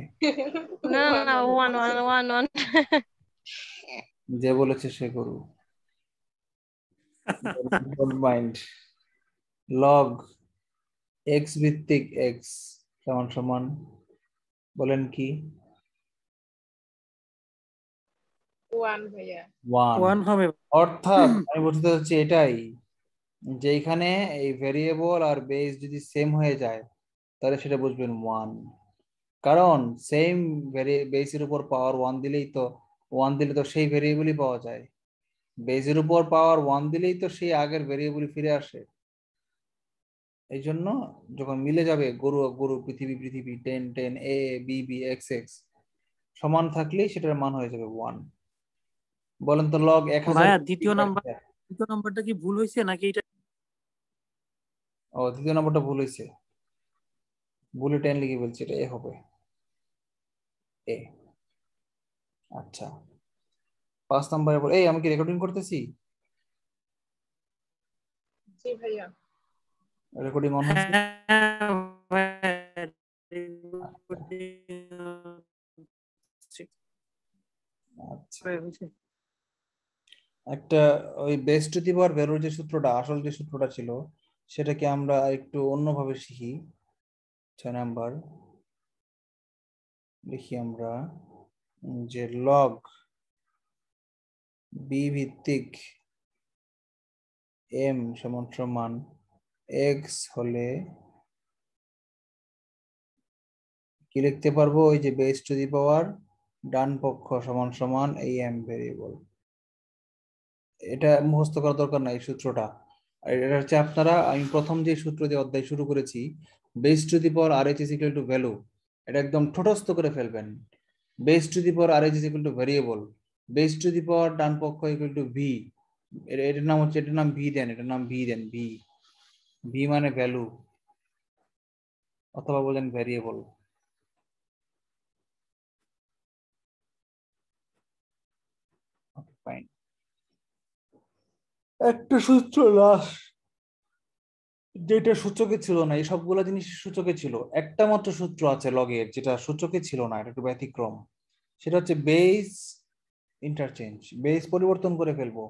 না One না, হবে। One one one one. যে বলেছে সে গরু। মাইন্ড। লগ এক্স ভিত্তিক এক্স সমান সমান বলেন কি? One ভাইয়া। 1। 1 হবে। অর্থাৎ আমি বলতে চাচ্ছি এটাই, যে এখানে এই ভেরিয়েবল আর বেস যদি সেম হয়ে যায় তাহলে সেটা বুঝবেন 1। কারণ সেম বেসের উপর পাওয়ার 1 দিলেই তো 1 দিলে তো সেই ভেরিয়েবলই পাওয়া যায়। বেসের উপর পাওয়ার 1 দিলেই তো সেই আগের ভেরিয়েবলই ফিরে আসে। এই জন্য যখন মিলে যাবে গরু গরু, পৃথিবী পৃথিবী, 10 10, A B B, x x সমান থাকলেই সেটার মান হয়ে যাবে 1। বলেন তো লগ 1000। ভাইয়া দ্বিতীয় নাম্বারটা কি ভুল হয়েছে নাকি এটা? ও দ্বিতীয় নম্বরটা ভুল হয়েছে, ভুলে 10 লিখে বলছি, এটা এ হবে এ। আচ্ছা 5 নম্বরে বল, এই আমি কি রেকর্ডিং করতেছি? জি ভাইয়া। রেকর্ডিং অন হচ্ছে? হ্যাঁ ভাইয়া, আচ্ছা একটা ওই বেস টু দি পাওয়ার ভ্যালুর যে সূত্রটা, আসল যে সূত্রটা ছিল সেটাকে আমরা একটু অন্যভাবে শিখি। 6 নাম্বার লিখি আমরা যে লগ বি ভিত্তিক এম সমান সমান এক্স হলে কি লিখতে পারবো? ওই যে বেস টু দি পাওয়ার ডান পক্ষ সমান সমান এই এম ভেরিয়েবল। এটা মুখস্থ করার দরকার নাই সূত্রটা। আর এটা হচ্ছে আপনারা, আমি প্রথম যে সূত্র দিয়ে অধ্যায় শুরু করেছি, base to the power R H is equal to value, এটা একদম ঠোঁটস্থ করে ফেলবেন। Base to the power R H is equal to variable, base to the power ডান পক্ষ ইকুয়াল টু ভি। এটার নাম হচ্ছে, এটার নাম ভি দেন, এটার নাম ভি দেন, ভি। ভি মানে ভ্যালু অথবা বলেন ভ্যারিয়েবল। ফাইন। একটা সূত্র লাস্ট, যেটা সূচকে ছিল না, এই সবগুলো জিনিস সূচকে ছিল, একটা মাত্র সূত্র আছে লগের যেটা সূচকে ছিল না, এটা একটু ব্যতিক্রম। সেটা হচ্ছে বেস ইন্টারচেঞ্জ, বেস পরিবর্তন করে ফেলবো।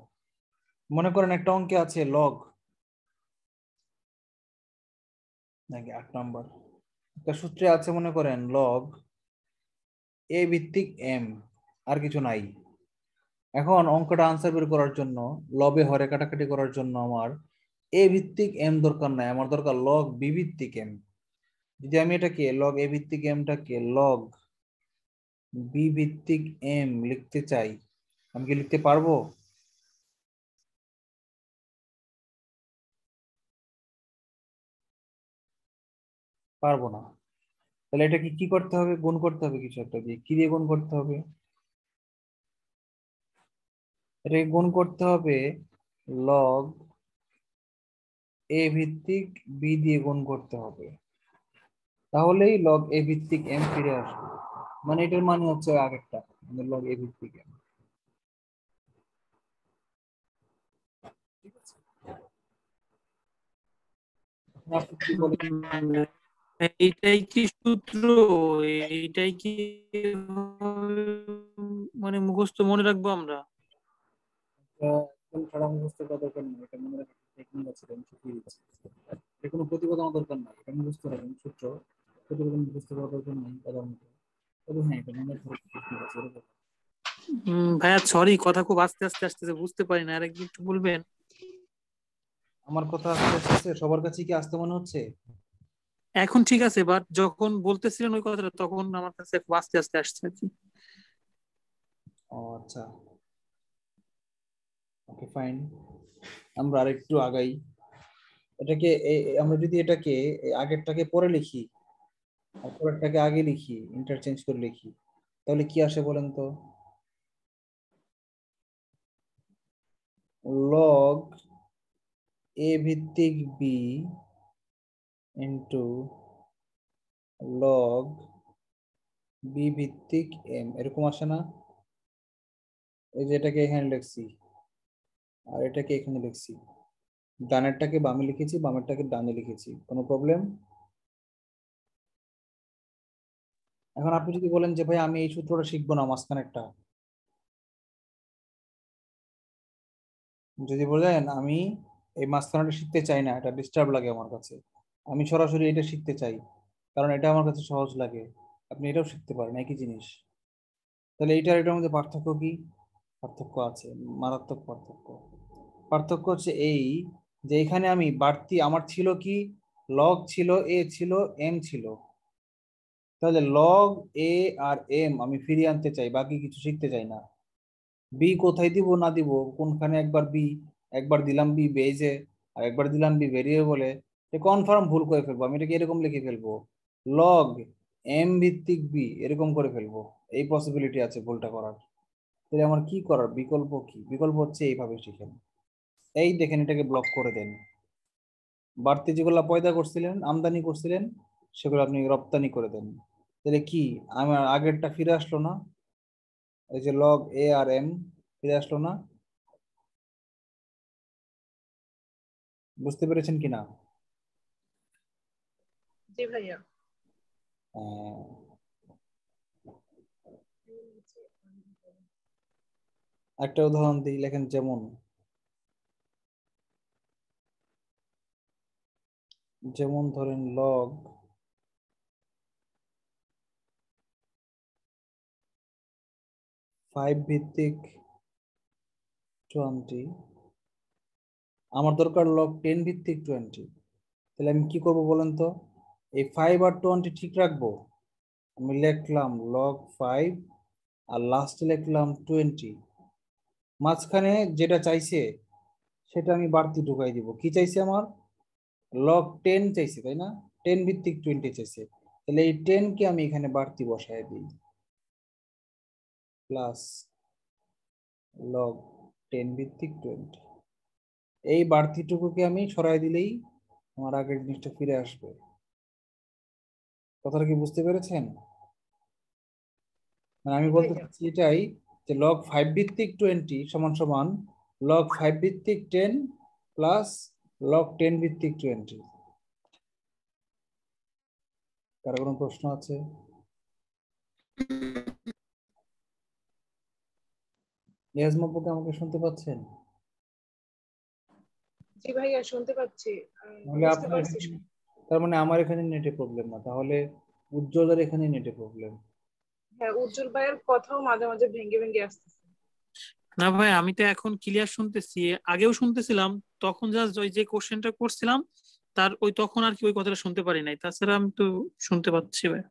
মনে করেন একটা অঙ্কে আছে লগ, নাকি 8 নম্বর, একটা সূত্রে আছে মনে করেন লগ এ ভিত্তিক এম, আর কিছু নাই। এখন অঙ্কটা আনসার বের করার জন্য, লবে হরে কাটাকাটি করার জন্য আমার এ ভিত্তিক এম দরকার নাই, আমার দরকার লগ বি ভিত্তিক এম। যদি আমি এটাকে লগ এ ভিত্তিক এমটাকে লগ বি ভিত্তিক এম লিখতে চাই, আমি কি লিখতে পারবো? পারবো না। তাহলে এটাকে কি করতে হবে? গুণ করতে হবে কিছু একটা দিয়ে। কি দিয়ে গুণ করতে হবে? এটাকে গুণ করতে হবে লগ এ ভিত্তিক বি দিয়ে গুণ করতে হবে, তাহলেই লগ এ ভিত্তিক এম ফিরে আসবে। মানে এটার মানে হচ্ছে আগেরটা, লগ এ ভিত্তিক এম। ঠিক আছে, আপনি কি বলেন? এইটাই কি সূত্র? এইটাই কি মানে মুখস্থ মনে রাখবো আমরা? একদম সারা মুখস্থ করার দরকার নেই, এটা মনে রাখার টেকনিক আছে, আমি শিখিয়ে দিচ্ছি। এটা কোনো প্রতিপাদন দরকার নাই, এটা মুখস্থ রাখেন সূত্র, প্রতিপাদন মুখস্থ করার দরকার নেই কথার মতো। তবে হ্যাঁ, এটা মনে রাখার টেকনিক আছে, এরকম। ভাইয়া সরি, কথা খুব আস্তে আস্তে আসতেছে, বুঝতে পারি না, আর একটু বলবেন? আমার কথা আস্তে আস্তে সবার কাছে কি আসতে মনে হচ্ছে? এখন ঠিক আছে, বাট যখন বলতেছিলেন ওই কথাটা তখন আমার কাছে খুব আস্তে আস্তে আসছে আর কি। ও আচ্ছা, ওকে ফাইন, আমরা আরেকটু আগাই। এটাকে আমরা যদি এটাকে আগেরটাকে পরে লিখি আর পরেরটাকে আগে লিখি, ইন্টারচেঞ্জ করে লিখি, তাহলে কি আসে বলেন তো? লগ এ ভিত্তিক বি ইন্টু লগ বি ভিত্তিক এম, এরকম আসে না? এই যে এটাকে এখানে লিখছি আর এটাকে এখানে লিখছি, ডানেরটাকে বামে লিখেছি, বামেরটাকে ডানে লিখেছি, কোনো প্রবলেম? এখন আপনি যদি বলেন যে ভাই আমি এই সূত্রটা শিখবো না, মাঝখানেরটা, যদি বলেন আমি এই মাঝখানেরটা শিখতে চাই না, এটা ডিস্টার্ব লাগে আমার কাছে, আমি সরাসরি এটা শিখতে চাই কারণ এটা আমার কাছে সহজ লাগে, আপনি এটাও শিখতে পারেন, একই জিনিস। তাহলে এইটার এটার মধ্যে পার্থক্য কি? পার্থক্য আছে, মারাত্মক পার্থক্য। পার্থক্য হচ্ছে এই যে এখানে আমি বাড়তি আমার ছিল কি, লগ ছিল, এ ছিল, এম ছিল, তাহলে লগ এ আর এম আমি ফিরিয়ে আনতে চাই, বাকি কিছু শিখতে চাই না। বি কোথায় দিব না দিব, কোনখানে একবার বি, একবার দিলাম বি বেজে, আর একবার দিলাম বি ভেরিয়েবলে, কনফার্ম ভুল করে ফেলবো। আমি এটাকে এরকম লিখে ফেলবো, লগ এম ভিত্তিক বি, এরকম করে ফেলবো, এই পসিবিলিটি আছে ভুলটা করার। তাহলে আমার কি করার বিকল্প কি? বিকল্প হচ্ছে এইভাবে শিখেন, এই দেখেন এটাকে ব্লক করে দেন। বাড়তি যেগুলো পয়দা করছিলেন, আমদানি করছিলেন, সেগুলো আপনি রপ্তানি করে দেন। তাহলে কি আমার আগেরটা ফিরে আসলো না? এই যে লগ এ আর এম ফিরে আসলো না? বুঝতে পেরেছেন কিনা? জি ভাইয়া। আহ, একটা উদাহরণ দিই, লেখেন যেমন, যেমন ধরেন লগ 5 ভিত্তিক 20, আমার দরকার লগ 10 ভিত্তিক 20। তাহলে আমি কি করব বলেন তো? এই 5 আর 20 ঠিক রাখবো, আমি লিখলাম লগ 5 আর লাস্টে লিখলাম 20, মাঝখানে যেটা চাইছে সেটা আমি বাড়তি ঢুকাই দিব। কি চাইছে আমার? লগ 10 চাইছে, তাই না? 10 ভিত্তিক 20 চাইছে, তাহলে এই 10 কে আমি এখানে বাড়তি বসায় দিই, প্লাস লগ 10 ভিত্তিক 20। এই বাড়তিটুকুকে আমি সরাই দিলেই আমার আগের জিনিসটা ফিরে আসবে। কথাটা কি বুঝতে পেরেছেন? মানে আমি বলতে ভাইয়া চাচ্ছি এটাই, যে লগ 5 ভিত্তিক 20 সমান সমান লগ 5 ভিত্তিক 10 প্লাস লগ 10 ভিত্তিক 20। কারো কোনো প্রশ্ন আছে? নিয়াজমাপুকে আমাকে শুনতে পাচ্ছেন? জি ভাইয়া শুনতে পাচ্ছি, তাহলে বুঝতে আপনার পারছি। এখানে, তার মানে আমার এখানে নেটে প্রবলেম না, তাহলে উজ্জ্বলের এখানে নেটে প্রবলেম। হ্যাঁ, উজ্জ্বল ভাইয়ের কথাও মাঝে মাঝে ভেঙে ভেঙে আসতেছে। না ভাই, আমি তো এখন ক্লিয়ার শুনতেছি, আগেও শুনতেছিলাম, তখন জাস্ট ওই যে কোশ্চেনটা করছিলাম তার ওই তখন আর কি ওই কথাটা শুনতে পারি নাই, তাছাড়া আমি তো শুনতে পাচ্ছি ভাই।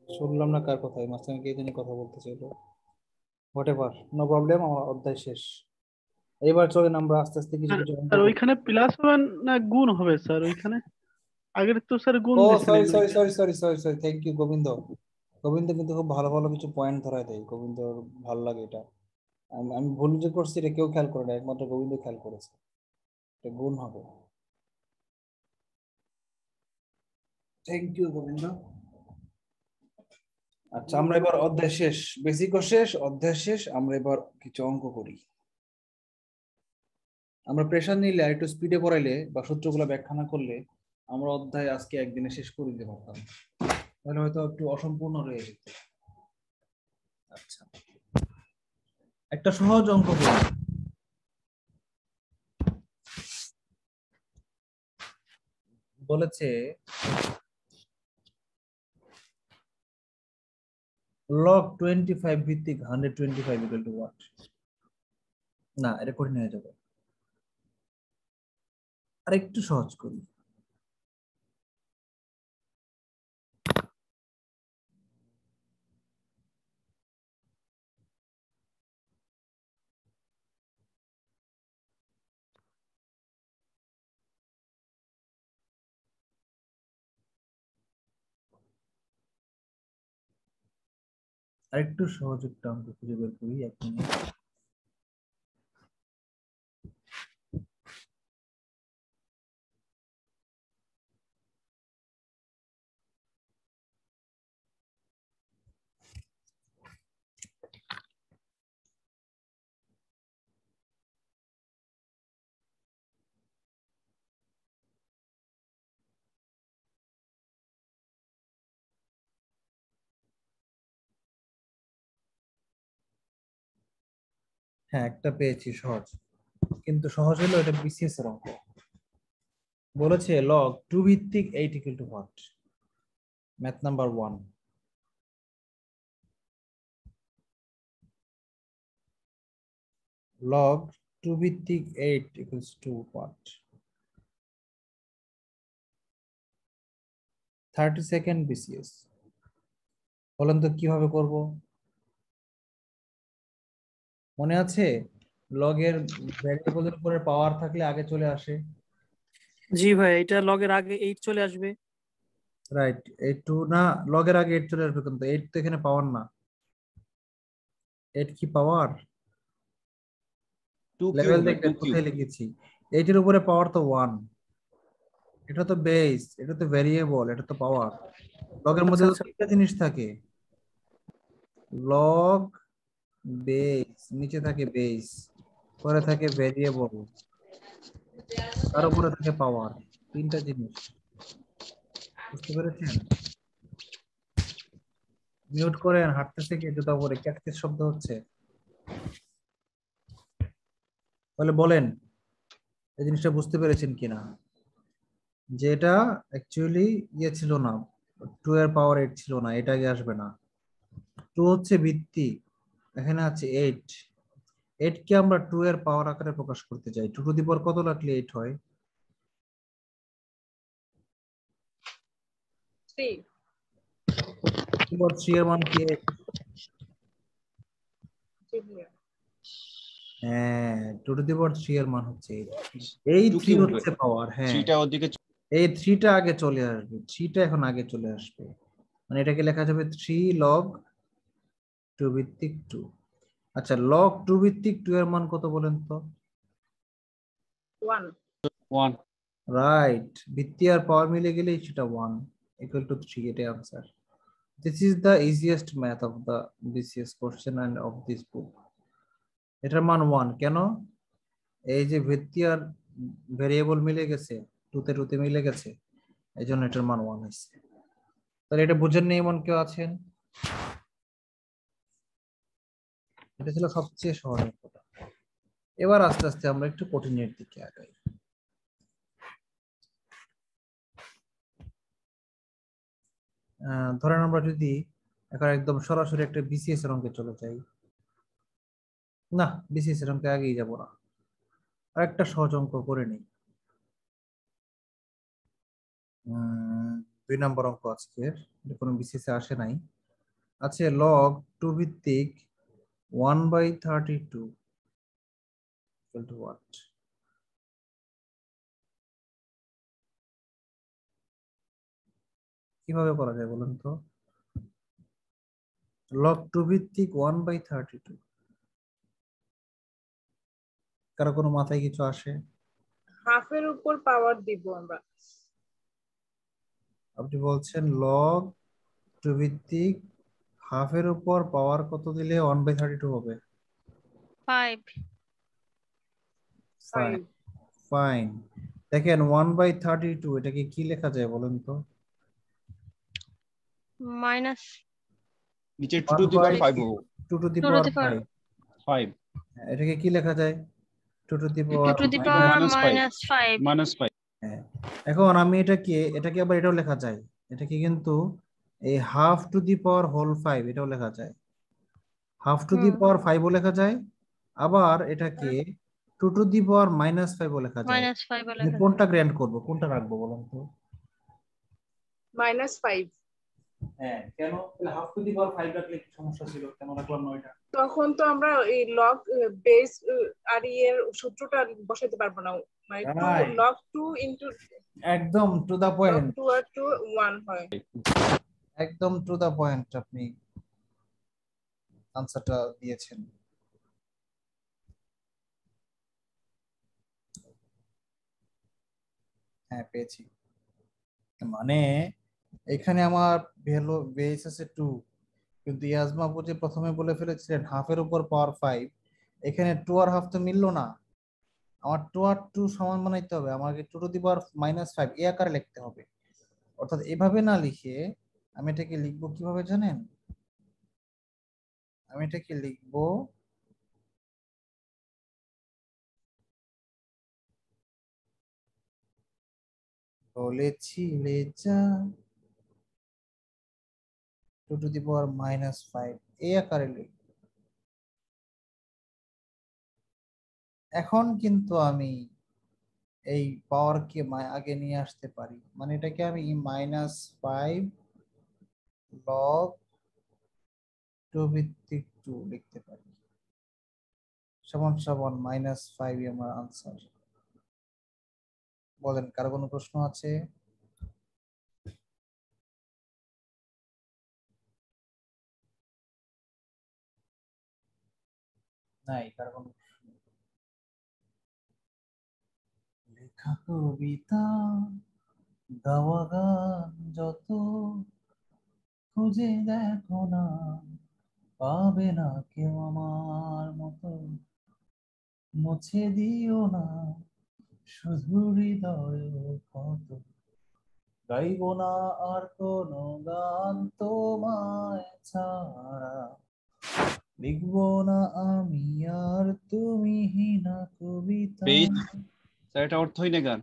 শুনলাম না কার কথা, এই মাঝখানে কে জানি কথা বলতে চাইলো। হোয়াট এভার, নো প্রবলেম, আমার অধ্যায় শেষ। এবার চলেন আমরা আস্তে আস্তে কিছু স্যার কিছু অঙ্ক স্যার করি। ওইখানে প্লাস হবে না গুণ হবে স্যার ওইখানে? আগের তো স্যার গুণ ও দিছিলেন সরি সরি ওইখানে। Sorry sorry sorry sorry, thank you Gobinda. Gobinda কিন্তু খুব ভালো ভালো কিছু পয়েন্ট ধরায় দেয়, গোবিন্দর ভালো লাগে এটা। আমি ভুল যে করছি এটা কেউ খেয়াল করে না, একমাত্র গোবিন্দ খেয়াল করেছে। এটা গুণ হবে। Thank you Gobinda. আচ্ছা, আমরা এবার অধ্যায় শেষ, বেসিকও শেষ, অধ্যায় শেষ, আমরা এবার কিছু অঙ্ক করি। আমরা প্রেশার নিলে আর একটু স্পিডে পড়াইলে বা সূত্রগুলো ব্যাখ্যা না করলে আমরা অধ্যায় আজকে একদিনে শেষ করে দিতে পারতাম, তাহলে হয়তো একটু অসম্পূর্ণ রয়ে যেত। আচ্ছা, একটা সহজ অঙ্ক করি। বলেছে লগ 25 ভিত্তিক 125 ইকুয়াল টু হোয়াট? না, এটা কঠিন হয়ে যাবে, আর একটু সহজ করি। আর একটু সহজ একটা অঙ্ক খুঁজে বের করি, 1 মিনিট। হ্যাঁ একটা পেয়েছি সহজ, কিন্তু সহজ হলো এটা বিসিএস এর অঙ্ক। বলেছে লগ 2 ভিত্তিক 8 equal to what? Math number 1। log 2 ভিত্তিক 8 equals to what? 30 second BCS. বলেন তো কিভাবে করব? মনে আছে লগের ভ্যারিয়েবলের উপরে পাওয়ার থাকলে আগে চলে আসে। জি ভাই, এটা লগের আগে 8 চলে আসবে। রাইট, 8 টু না, লগের আগে 8 চলে আসবে, কিন্তু 8 তো এখানে পাওয়ার না। 8 কি পাওয়ার? 2 লেভেল কিউব, দেখবেন 2 কিউব। কোথায় লিখেছি, 8 এর উপরে পাওয়ার তো 1। এটা তো বেস, এটা তো ভ্যারিয়েবল, এটা তো পাওয়ার। লগের মধ্যে তো আচ্ছা। তিনটা জিনিস থাকে, লগ, বেস, নিচে থাকে বেস, পরে থাকে ভ্যারিয়েবল, তার উপরে থাকে পাওয়ার। তিনটা জিনিস, বুঝতে পেরেছেন? মিউট করেন, হাঁটতেছে কি জুতা পরে, ক্যাকটিস শব্দ হচ্ছে। তাহলে বলেন এই জিনিসটা বুঝতে পেরেছেন কিনা, যে এটা অ্যাকচুয়ালি ইয়ে ছিল না, 2 এর পাওয়ার 8 ছিল না, এটা আগে আসবে না। 2 হচ্ছে ভিত্তি, এখানে আছে 8। 8 কে আমরা 2 এর পাওয়ার আকারে প্রকাশ করতে চাই। 2 টু দি পাওয়ার কত রাখলে 8 হয়? 3 3 এর মান কি 8? হ্যাঁ, 2 টু দি পাওয়ার 3 এর মান হচ্ছে 8। এই 2 3 কিউব হবে, হচ্ছে পাওয়ার। হ্যাঁ, 3টা ওদিকে। এই 3টা আগে চলে আসবে, 3টা এখন আগে চলে আসবে, মানে এটাকে লেখা যাবে 3 log 2 ভিত্তিক 2। আচ্ছা, log 2 ভিত্তিক 2 এর মান কত বলেন তো? 1 1। রাইট, ভিত্তি আর পাওয়ার মিলে গেলেই সেটা 1 ইকুয়াল টু 3, এটাই answer. This is the easiest math of the BCS question end of this book. এটার মান 1 কেন? এই যে ভিত্তি আর ভেরিয়েবল মিলে গেছে, 2 তে 2 তে মিলে গেছে, এই জন্য এটার মান 1 হয়েছে। তাহলে এটা বুঝেন না এমন কেউ আছেন? এটা ছিল সবচেয়ে সহজ অঙ্কটা। এবার আস্তে আস্তে আমরা একটু কঠিনের দিকে আগাই। ধরেন আমরা যদি এখন একদম সরাসরি একটা বিসিএস এর অঙ্কে চলে যাই, না বিসিএস এর অঙ্কে আগেই যাব না, আর একটা সহজ অঙ্ক করে নিই। 2 নম্বর অঙ্ক আজকের, এটা কোনো বিসিএস এ আসে নাই। আছে log 2 ভিত্তিক 1/32 equal to what? কিভাবে করা যায় বলুন তো? log 2 ভিত্তিক 1/32, কারো কোনো মাথায় কিছু আসে? হাফের উপর পাওয়ার দিব আমরা। আপনি বলছেন log 2 ভিত্তিক হাফের উপর পাওয়ার কত দিলে 1/32 হবে? 5 ফাইন 5 ফাইন। দেখেন 1/32 এটাকে কি লেখা যায় বলেন তো? minus নিচে 2 টু দি পাওয়ার 5 1/2 হবে। 2 to the 2 to power the power 5। 5 এটাকে কি লেখা যায়? 2 to the 2 power to the -5 power -5 -5। হ্যাঁ, এখন আমি এটাকে আবার এটাও লেখা যায়, এটাকে কিন্তু এই half to the power whole 5 এটাও লেখা যায়, হাফ টু দি পাওয়ার 5 ও লেখা যায়, আবার এটাকে 2 টু দি পাওয়ার -5 ও লেখা যায়। -5 আমি লেখা কোনটা গ্র্যান্ড করব, কোনটা রাখবো বলুন তো? -5 হ্যাঁ, কেন? তাহলে হাফ টু দি পাওয়ার 5 রাখলে কি সমস্যা ছিল, কেন রাখলাম না এটা? তখন তো আমরা এই লগ বেস আর এর সূত্রটা বসাইতে পারবো না, মানে 2 Right. log 2 into একদম টু দা log পয়েন্ট, 2 আর 2 1 হয়। একদম টু দা পয়েন্ট আপনি আনসারটা দিয়েছেন। হ্যাঁ পেয়েছি, মানে এখানে আমার ভ্যালু বেস আছে 2, কিন্তু ইয়াজমা আপু যে প্রথমে বলে ফেলেছিলেন হাফের উপর পাওয়ার 5, এখানে 2 আর হাফ তো মিললো না, আমার 2 আর 2 সমান বানাইতে হবে, আমাকে 2 টু দি পাওয়ার -5 এই আকারে লিখতে হবে। অর্থাৎ এভাবে না লিখে আমি এটাকে লিখবো কিভাবে জানেন? আমি এটাকে লিখবো বলেছিলে যা 2 টু দি পাওয়ার -5 এই আকারে লিখব। এখন কিন্তু আমি এই পাওয়ারকে আগে নিয়ে আসতে পারি, মানে এটাকে আমি -5 লগ 2 ভিত্তিক 2 লিখতে পারি, সমান সমান -5 আমার আনসার। বলেন কার কোনো প্রশ্ন আছে? নাই কার কোনো প্রশ্ন? লেখা কবিতা গাওয়া গান যত খুঁজে দেখো না, পাবে না কেউ আমার মতো, মুছে দিও না শুধু হৃদয় কত, গাইব না আর কোনো গান তোমায় ছাড়া, লিখব না আমি আর তুমিহীনা কবিতা। বেশ, স্যার এটা অর্থহীন গান।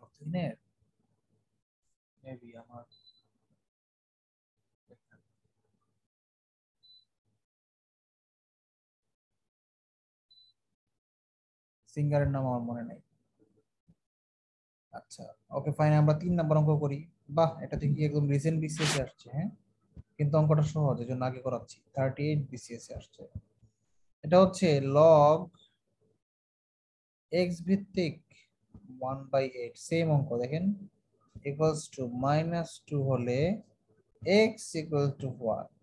অর্থহীনের মেবি আমার সিঙ্গারের নাম আমার মনে নাই। আচ্ছা ওকে ফাইন, আমরা 3 নাম্বার অঙ্ক করি। বাহ, এটা থেকে একদম রিসেন্ট বিসিএস এ আসছে। হ্যাঁ, কিন্তু অঙ্কটা সহজ, এজন্য আগে করাচ্ছি। 38 বিসিএস এ আসছে। এটা হচ্ছে লগ x ভিত্তিক 1/8, সেম অঙ্ক দেখেন, ইকুয়ালস টু -2 হলে x ইকুয়াল টু হোয়াট।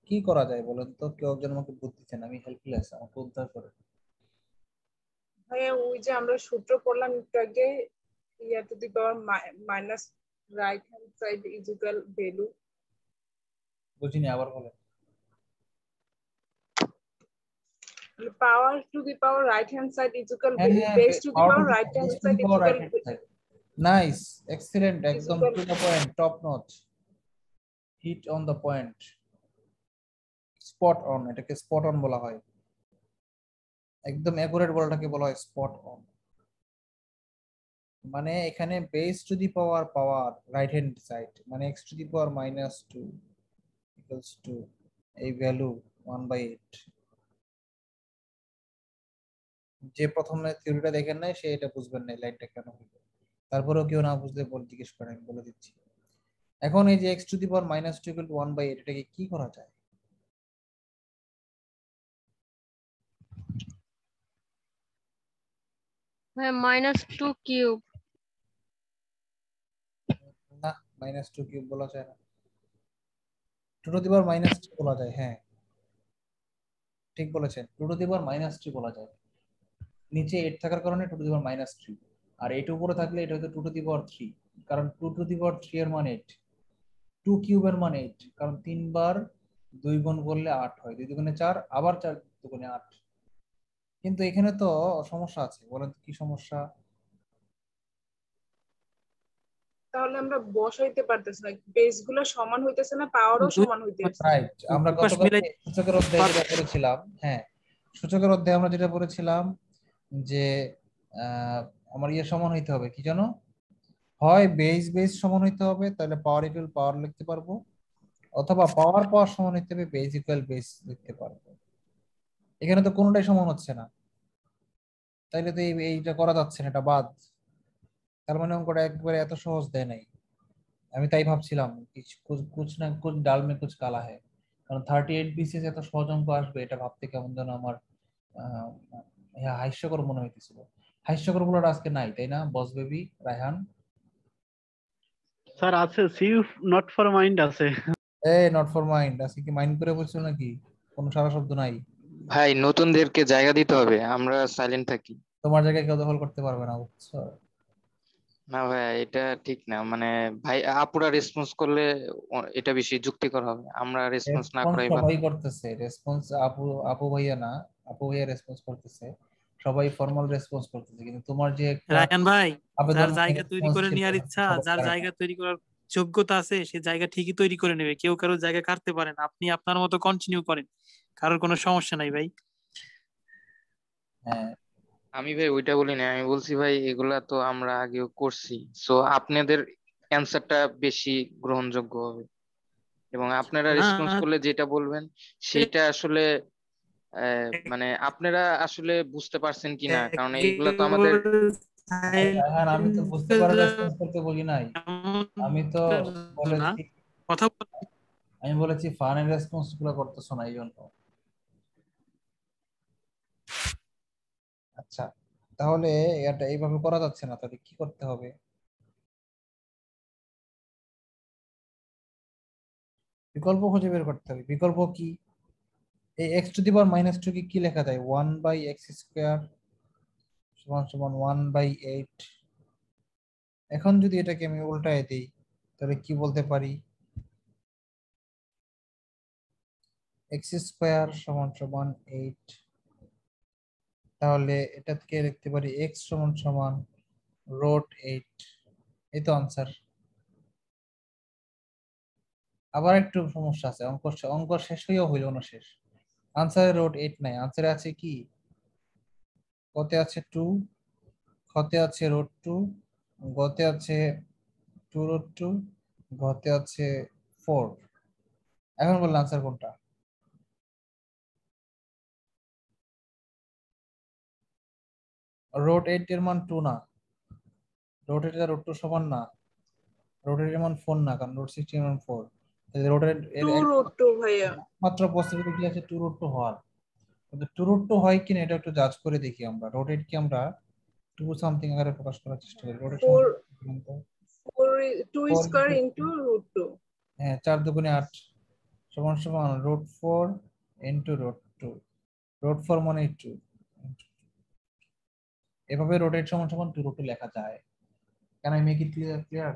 কি করা যায় বলেন তো? কেউ একজন আমাকে বুদ্ধি দেন, আমি হেল্পলেস, আমাকে উদ্ধার করে। ভাইয়া ওই যে আমরা সূত্র পড়লাম একটু আগে, two the power minus right hand side is equal value. বুঝিনি, আবার বলেন। পাওয়ার two the power right hand side is equal হ্যাঁ ভ্যালু, হ্যাঁ, base to the power to power the right hand base to side the is power equal right hand side. Nice, excellent, একদম to the point, top notch, hit on the point, spot on, এটাকে spot on বলা হয়। একদম accurate বলাটাকে বলা হয় spot on। মানে এখানে base to the power power right hand side, মানে x to the power -2 equals to এই ভ্যালু 1/8। যে প্রথমে থিওরিটা দেখেন নাই সে এটা বুঝবেন না লাইনটা কেন হলো। তারপরেও কেউ না বুঝলে বলে জিজ্ঞেস করেন, আমি বলে দিচ্ছি। এখন এই যে x to the power -2 equal to 1/8, এটাকে কি করা যায়? -2 কিউব। না, -2 কিউব বলা যায় না, 2 টু দি পাওয়ার -3 বলা যায়। হ্যাঁ ঠিক বলেছেন, 2 টু দি পাওয়ার -3 বলা যায়। নিচে 8 থাকার কারণে 2 টু দি পাওয়ার -3, আর 8 উপরে থাকলে এটা হতো 2 টু দি পাওয়ার 3, কারণ 2 টু দি পাওয়ার 3 এর মান 8, 2 কিউবের মান 8, কারণ 3 বার 2 গুণ করলে 8 হয়, 2 দুগুণে 4, আবার 4 দুগুণে 8। কিন্তু এখানে তো সমস্যা আছে, বলেন তো কি সমস্যা? তাহলে আমরা বসাইতে পারতেছি না, বেস গুলো সমান হইতেছে না, পাওয়ারও সমান হইতেছে। রাইট, আমরা দুই পাশ মিলাই গতকালকে সূচকের অধ্যায়ে যেটা পড়েছিলাম, হ্যাঁ সূচকের অধ্যায়ে আমরা যেটা পড়েছিলাম যে আমার ইয়ে সমান হইতে হবে, কি জানো, হয় বেস বেস সমান হইতে হবে, তাহলে পাওয়ার ইকুয়াল পাওয়ার লিখতে পারবো, অথবা পাওয়ার পাওয়ার সমান হইতে হবে, বেস ইকুয়াল বেস লিখতে পারবো। এখানে তো কোনোটাই সমান হচ্ছে না, তাইলে তো এইটা করা যাচ্ছে না, এটা বাদ। তার মানে অঙ্কটা একবারে এত সহজ দেয় নাই। আমি তাই ভাবছিলাম কুছ না কুছ ডাল মে কুছ কালা है, কারণ 38 বিসিএস এত সহজ অঙ্ক আসবে এটা ভাবতে কেমন যেন আমার হাস্যকর মনে হইতেছিল। হাস্যকর বলাটা আজকে নাই, তাই না বস বেবি রায়হান? স্যার আছে, সি নট ফর মাইন্ড আছে। নট ফর মাইন্ড আজকে কি মাইন্ড করে বলছিল নাকি? কোনো সারা শব্দ নাই? ভাই নতুনদেরকে জায়গা দিতে হবে, আমরা সাইলেন্ট থাকি। তোমার জায়গায় কেউ দখল করতে পারবে না, বুঝছো? না ভাই এটা ঠিক না, মানে ভাই আপুরা রেসপন্স করলে এটা বেশি যুক্তিকর হবে, আমরা রেসপন্স না রেসপন্স করাই ভালো। সবাই করতেছে, রেসপন্স আপু আপু ভাইয়া না, আপু ভাইয়া রেসপন্স করতেছে, সবাই ফর্মাল রেসপন্স করতেছে, কিন্তু তোমার যে একটা রায়হান ভাই, আবেদন যার জায়গা তৈরি রেসপন্স করে ছিল নেওয়ার ইচ্ছা, সবার যার কারণে। জায়গা তৈরি করার যোগ্যতা আছে, সে জায়গা ঠিকই তৈরি করে নেবে। কেউ কারো জায়গা কাটতে পারে না। আপনি আপনার মতো কন্টিনিউ করেন, কারোর কোনো সমস্যা নাই ভাই। হ্যাঁ আমি ভাই ওইটা বলি না, আমি বলছি ভাই এগুলা তো আমরা আগেও করছি, সো আপনাদের অ্যান্সারটা বেশি গ্রহণযোগ্য হবে, এবং আপনারা না রেসপন্স করলে যেটা বলবেন সেটা আসলে মানে আপনারা আসলে বুঝতে পারছেন কিনা, কারণ এইগুলা তো আমাদের হ্যাঁ, আমি তো বুঝতে পারার রেসপন্স করতে বলি নাই, আমি তো না বলেছি, কথা আমি বলেছি ফানের রেসপন্স গুলো করতেছো না এই জন্য। আচ্ছা, তাহলে এটা এইভাবে করা যাচ্ছে না, তাহলে কি করতে হবে? বিকল্প খুঁজে বের করতে হবে। বিকল্প কি? এই x to the power minus two কি লেখা যায়? 1/x² সমান সমান 1/8। এখন যদি এটাকে আমি উল্টায় দিই তাহলে কি বলতে পারি? x² সমান সমান 8। তাহলে এটা থেকে লিখতে পারি x সমান সমান √8। এই তো আনসার। আবার একটু সমস্যা আছে, অঙ্ক শেষ হইও হইল না শেষ। আনসারে √8 নাই, আনসারে আছে কি? কতে আছে 2, খতে আছে √2, গতে আছে 2√2, ঘতে আছে 4। এখন বললাম আনসার কোনটা? √8 এর মান 2 না, √8 এর √2 সমান না, √8 এর মান 4 না, কারণ √16 এর মান 4। তাহলে √8 এর 2√2 ভাইয়া। একমাত্র পসিবিলিটি আছে 2√2 হওয়ার। কিন্তু 2√2 হয় কিনা এটা একটু জাজ করে দেখি আমরা। √8 কি আমরা 2 সামথিং আকারে প্রকাশ করার চেষ্টা করি। √8 4 সমান 2 4 স্কয়ার ইনটু √2। হ্যাঁ, 4 দুগুণে 8 সমান সমান √4 ইনটু √2। √4 মানে 2। এভাবে √8 সমান সমান 2√2 লেখা যায়। Can I make it clear?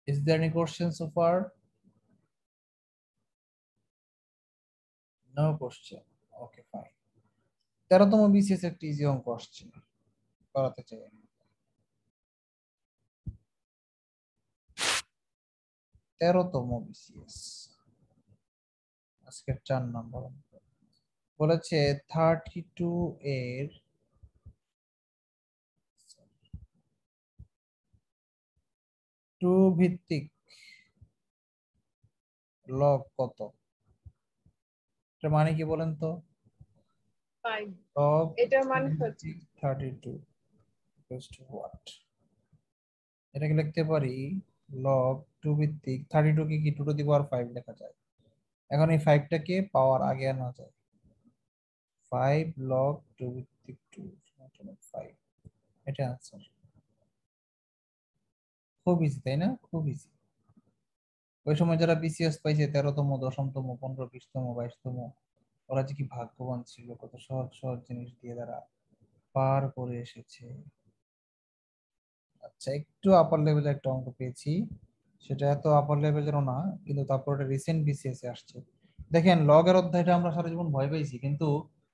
Is there any question so far? No question. Okay, fine. 13তম বিসিএস একটি ইজি অঙ্ক আসছে, করাতে চাই আমি। 13তম বিসিএস আজকের 4 নম্বর অঙ্ক। বলেছে 32 এর 2 ভিত্তিক লগ কত? এটা মানে কি বলেন তো? 5 লগ এটার মানে হচ্ছে 32 equals to what? এটাকে লিখতে পারি লগ 2 ভিত্তিক 32 কে কি 2 টু দি পাওয়ার 5 লেখা যায়। এখন এই 5 টাকে পাওয়ার আগে আনা যায়। 5 log 2 ভিত্তিক 2 সমান 5। এটা आंसर। খুব ইজি তাই না? খুব ইজি। ওই সময় যারা বিসিএস পাইছে 13তম, 10তম, 15, 20তম, 22তম, ওরা যে কি ভাগ্যবান ছিল, কত সহজ সহজ জিনিস দিয়ে তারা পার করে এসেছে। আচ্ছা, একটু আপার লেভেলে একটা অঙ্ক পেয়েছি, সেটা এত আপার লেভেলেরও না, কিন্তু তারপর এটা রিসেন্ট বিসিএস এ আসছে। দেখেন লগের অধ্যায়টা আমরা সারা জীবন ভয় পেয়েছি, কিন্তু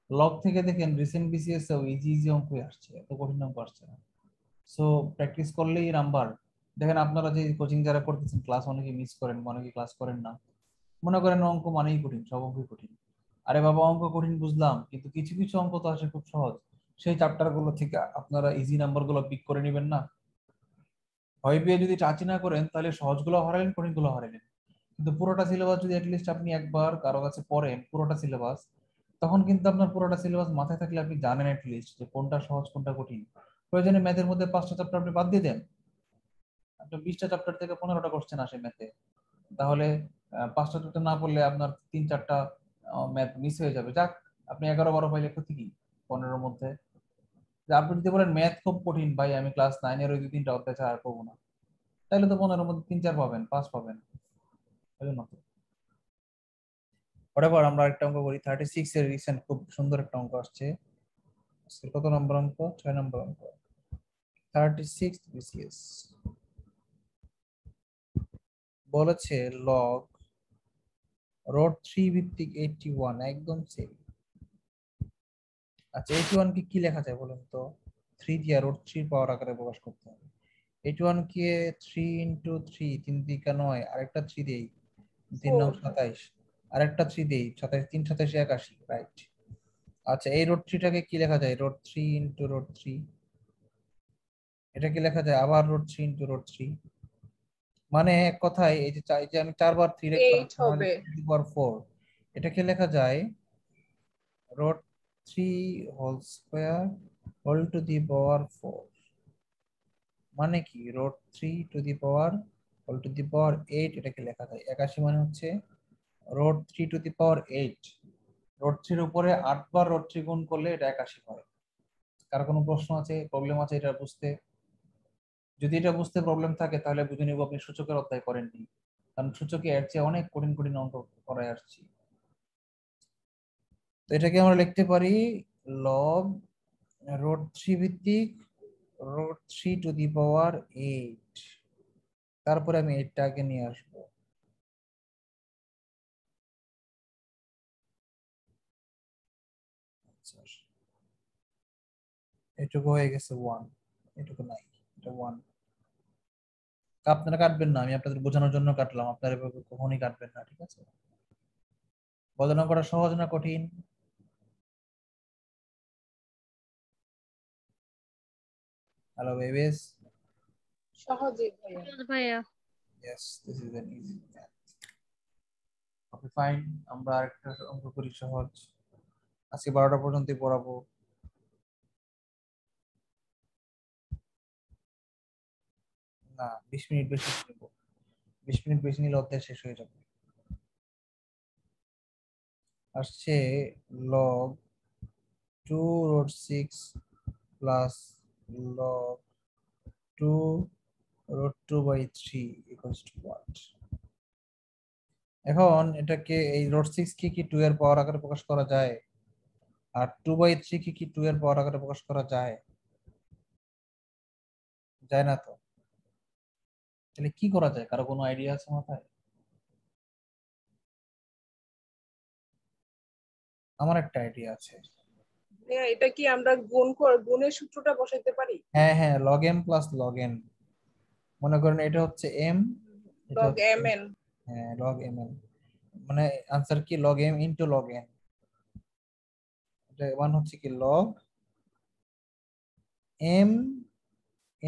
লগ থেকে দেখেন রিসেন্ট বিসিএস এও ইজি ইজি অঙ্কই আসছে, এত কঠিন অঙ্ক আসছে না। সো প্র্যাকটিস করলেই নাম্বার। দেখেন আপনারা যে কোচিং যারা করতেছেন, ক্লাস অনেকে মিস করেন, অনেকে ক্লাস করেন না, মনে করেন অঙ্ক মানেই কঠিন, সব অঙ্কই কঠিন। আরে বাবা, অঙ্ক কঠিন বুঝলাম, কিন্তু কিছু কিছু অঙ্ক তো আসে খুব সহজ, সেই চ্যাপ্টার গুলো থেকে আপনারা ইজি নাম্বার গুলো পিক করে নেবেন না। ভয় পেয়ে যদি টাচই না করেন তাহলে সহজগুলো হারালেন, কঠিনগুলো হারালেন। কিন্তু পুরোটা সিলেবাস যদি অ্যাটলিস্ট আপনি একবার কারো কাছে পড়েন পুরোটা সিলেবাস, তখন কিন্তু আপনার পুরোটা সিলেবাস মাথায় থাকলে আপনি জানেন অ্যাটলিস্ট যে কোনটা সহজ কোনটা কঠিন। প্রয়োজনে ম্যাথের মধ্যে 5টা চ্যাপ্টার আপনি বাদ দিয়ে দেন, আপনার 20টা চ্যাপ্টার থেকে 15টা কোশ্চেন আসে ম্যাথে, তাহলে 5টা চ্যাপ্টার না পড়লে আপনার 3-4টা ম্যাথ মিস হয়ে যাবে। যাক, আপনি 11-12 পাইলে ক্ষতি কি 15-র মধ্যে? যে আপনি যদি বলেন ম্যাথ খুব কঠিন ভাই, আমি ক্লাস 9-এর ওই 2-3টা অধ্যায় ছাড়া আর করবো না, তাহলে তো 15-র মধ্যে 3-4 পাবেন, 5 পাবেন। ওটারপর আমরা একটা অঙ্ক করি। 36 এর রিসেন্ট খুব সুন্দর একটা অঙ্ক আসছে। কত নম্বর অঙ্ক? 6 নম্বর অঙ্ক। 36 বিসিএস বলেছে লগ √3 ভিত্তিক 81, একদম সেম। আচ্ছা, 81 কে কি লেখা যায় বলেন তো? 3 দিয়ে √3 পাওয়ার আকারে প্রকাশ করতে হবে। 81 কে 3 × 3, 3 × 9, আরেকটা 3 দেই, 3 9 27, আরেকটা 3 দেই, 27 3 27 81, রাইট। আচ্ছা এই রুট 3টাকে কি লেখা যায়? Root 3 into root 3। এটা কি লেখা যায়? আবার রুট 3 ইনটু রুট 3। মানে এক কথায় এই যে এই যে আমি 4 বার 3 লিখলাম 8 তাহলে হবে। 4। এটাকে লেখা যায় root 3 whole square whole to the power 4। মানে কি? Root 3 to the power whole to the power 8 এটাকে লেখা যায়। 81 মানে হচ্ছে root 3 to the power 8। Root 3 এর উপরে 8 বার রুট 3 গুণ করলে এটা 81 হয়। কার কোনো প্রশ্ন আছে, প্রবলেম আছে এটা বুঝতে? যদি এটা বুঝতে প্রবলেম থাকে তাহলে বুঝে নিব আপনি সূচকের অধ্যায় করেননি, কারণ সূচকে এর চেয়ে অনেক কঠিন কঠিন অঙ্ক করায় আসছি। তো এটাকে আমরা লিখতে পারি লগ রুট 3 ভিত্তিক রুট 3 টু দি পাওয়ার 8। তারপরে আমি 8টাকে নিয়ে আসবো। আচ্ছা, এটুকু হয়ে গেছে 1, এটুকু নাই, এটা 1। আপনারা কাটবেন না, আমি আপনাদের বোঝানোর জন্য কাটলাম, আপনারা এভাবে কখনোই কাটবেন না, ঠিক আছে? বর্ণনা করা সহজ না কঠিন? Hello babies. সহজে ভাইয়া। ভাইয়া Yes, this is an easy math. Okay, fine. আমরা আরেকটা অঙ্ক করি সহজ। আজকে 12টা পর্যন্ত পড়াবো। না, 20 মিনিট বেশি নেব। 20 মিনিট বেশি নিলে অধ্যায় শেষ হয়ে যাবে। আসছে log 2 root 6 plus log 2 root 2 by 3 equals to what? এখন এটাকে এই root 6 কি 2 এর পাওয়ার আকারে প্রকাশ করা যায়? আর 2 by 3 কি 2 এর পাওয়ার আকারে প্রকাশ করা যায়? যায় না তো। তাহলে কি করা যায়? কারো কোনো আইডিয়া আছে মাথায়? আমার একটা আইডিয়া আছে। ভাইয়া এটা কি আমরা গুণের সূত্রটা বসাইতে পারি? হ্যাঁ হ্যাঁ, log m plus log n। মনে করেন এটা হচ্ছে m, এটা লগ হচ্ছে এম এন। হ্যাঁ log mn, মানে आंसर কি log m into log n। এটা মান হচ্ছে কি log m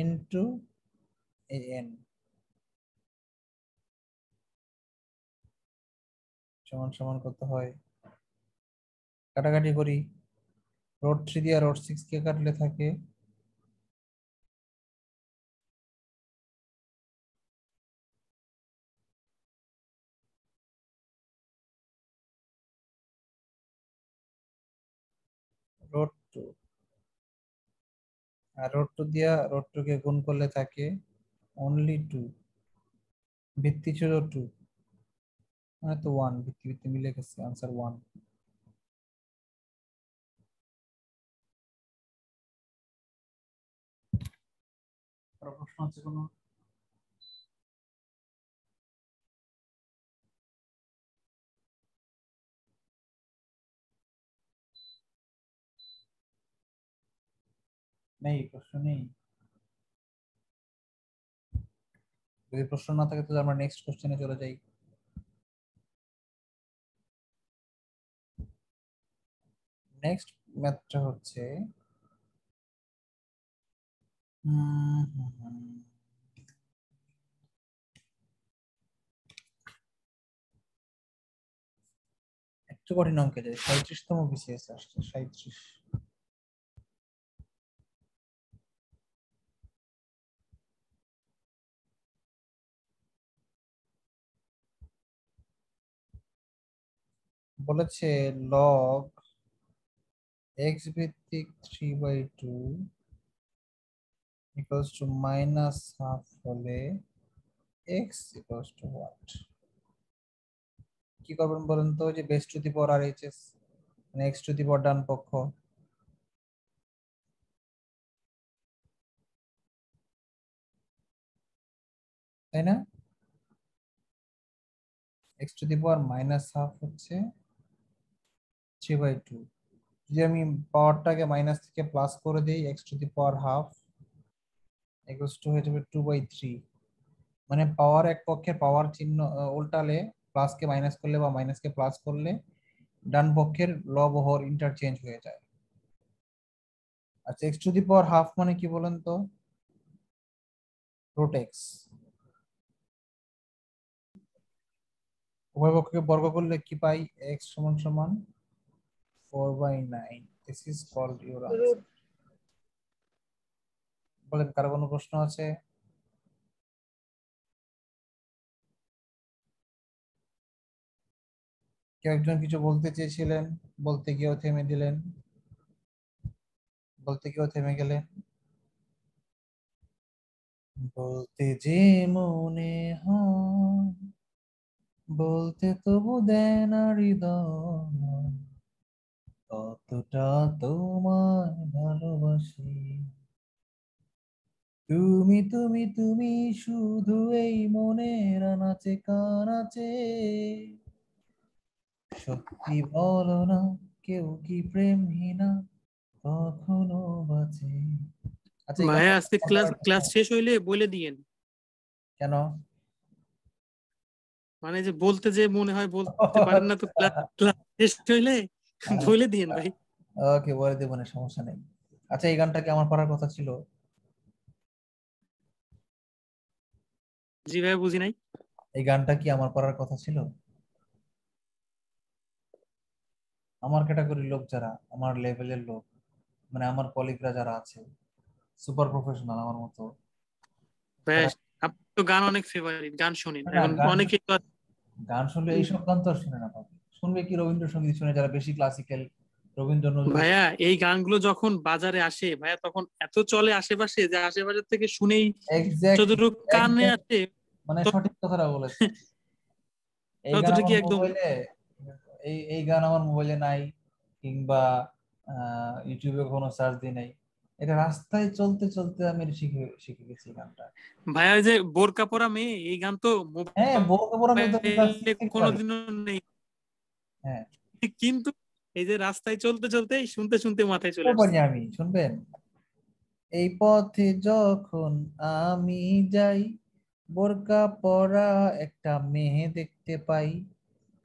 into n সমান সমান কত হয়? কাটাকাটি করি। রুট 3 দিয়ে রুট 6 কে কাটলে থাকে রুট 2, আর রুট 2 দিয়ে রুট 2 কে গুণ করলে থাকে অনলি 2। ভিত্তি ছিল 2, মানে তো 1, ভিত্তি ভিত্তি মিলে গেছে, आंसर 1। আর প্রশ্ন আছে কোনো? নেই, প্রশ্ন নেই। যদি প্রশ্ন না থাকে তাহলে আমরা নেক্সট কোশ্চেনে চলে যাই। নেক্সট ম্যাথটা হচ্ছে একটু কঠিন অঙ্কে যায়। 37তম বিসিএস আসছে, 37। বলেছে log x ভিত্তিক 3/2 equals to minus half হলে x equals to what? কি করবেন বলেন তো? যে base to the power R HS, মানে x টু দি পাওয়ার ডান পক্ষ, তাই না? x to the power minus half হচ্ছে 3/2। যদি আমি পাওয়ারটাকে মাইনাস থেকে প্লাস করে দেই, x to the power half equals to হয়ে যাবে 2/3। মানে পাওয়ার এক পক্ষের পাওয়ার চিহ্ন উল্টালে প্লাসকে মাইনাস করলে বা মাইনাসকে প্লাস করলে ডান পক্ষের লব ও হর ইন্টারচেঞ্জ হয়ে যায়। আচ্ছা, x to the power half মানে কি বলেন তো? Root x. উভয় পক্ষকে বর্গ করলে কি পাই? এক্স সমান সমান 4/9। This is called your answer. বলেন, কারো কোনো প্রশ্ন আছে? কেউ একজন কিছু বলতে চেয়েছিলেন, বলতে গিয়েও থেমে দিলেন, বলতে গিয়েও থেমে গেলেন। বলতে যে মনে হয়, বলতে তবু দেয় না হৃদয়, কতটা তোমায় ভালোবাসি। তুমি তুমি তুমি শুধু এই মনের আনাচে কানাচে, সত্যি বলো না কেউ কি প্রেমহীনা কখনো বাঁচে। আচ্ছা, এই ভাইয়া গানটা আজকে ক্লাস শেষ হইলে বলে দিয়েন। কেন? মানে যে বলতে যে মনে হয় বলতে পারেন না, তো ক্লাস ক্লাস শেষ হইলে বলে দিয়েন ভাই। ওকে, বলে দেবো না, সমস্যা নেই। আচ্ছা, এই গানটা কি আমার পড়ার কথা ছিল? জি ভাইয়া, বুঝি নাই। এই গানটা কি আমার পড়ার কথা ছিল? আমার ক্যাটাগরির লোক যারা, আমার লেভেলের লোক, মানে আমার কলিগরা যারা আছে, সুপার প্রফেশনাল আমার মতো, ভাইয়া তারা আপনি তো গান অনেক ফেভারিট, গান শুনেন না এখন গান, অনেকে তো গান শুনলে এইসব গান তো আর শুনে না পাবে। শুনবে কি রবীন্দ্রসঙ্গীত শুনে, যারা বেশি ক্লাসিক্যাল, রবীন্দ্র নজরুল। ভাইয়া এই গানগুলো যখন বাজারে আসে ভাইয়া তখন এত চলে আশেপাশে যে আশেপাশে থেকে শুনেই এক্সাক্ট, যতটুকু কানে আসে মানে সঠিক কথাটা বলেছেন। এই গান ততটুকু আমার একদম। মোবাইলে, এই গান আমার মোবাইলে নাই, কিংবা ইউটিউবে কোনো সার্চ দিই নাই। এটা রাস্তায় চলতে চলতে আমি শিখে শিখে গেছি গানটা। ভাইয়া ওই যে বোরকা পরা মেয়ে, এই গান তো হ্যাঁ, বলতে বড় আমি তো ক্লাস মোবাইলে 6 থেকে পারি। কোনোদিনও নেই, হ্যাঁ, কিন্তু এই যে রাস্তায় চলতে চলতে শুনতে শুনতে মাথায় চলে তো পারি আসছে। আমি, শুনবেন। এই পথে যখন আমি যাই, বোরকা পরা একটা মেয়ে দেখতে পাই,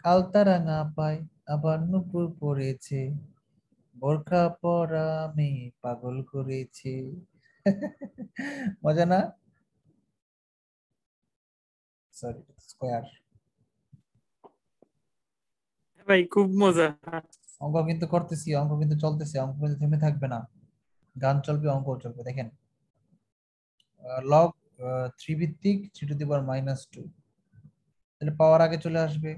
আলতা রাঙা পাই, আবার নুপুর পড়েছে, বোরকা পরা মেয়ে পাগল করেছে। মজা না? Sorry, square. ভাই খুব মজা। অঙ্ক কিন্তু করতেছি, অঙ্ক কিন্তু চলতেছে, অঙ্ক কিন্তু থেমে থাকবে না। গান চলবে, অঙ্ক চলবে। দেখেন, লগ 3 ভিত্তিক 3 টু দি পাওয়ার -2, তাহলে পাওয়ার আগে চলে আসবে।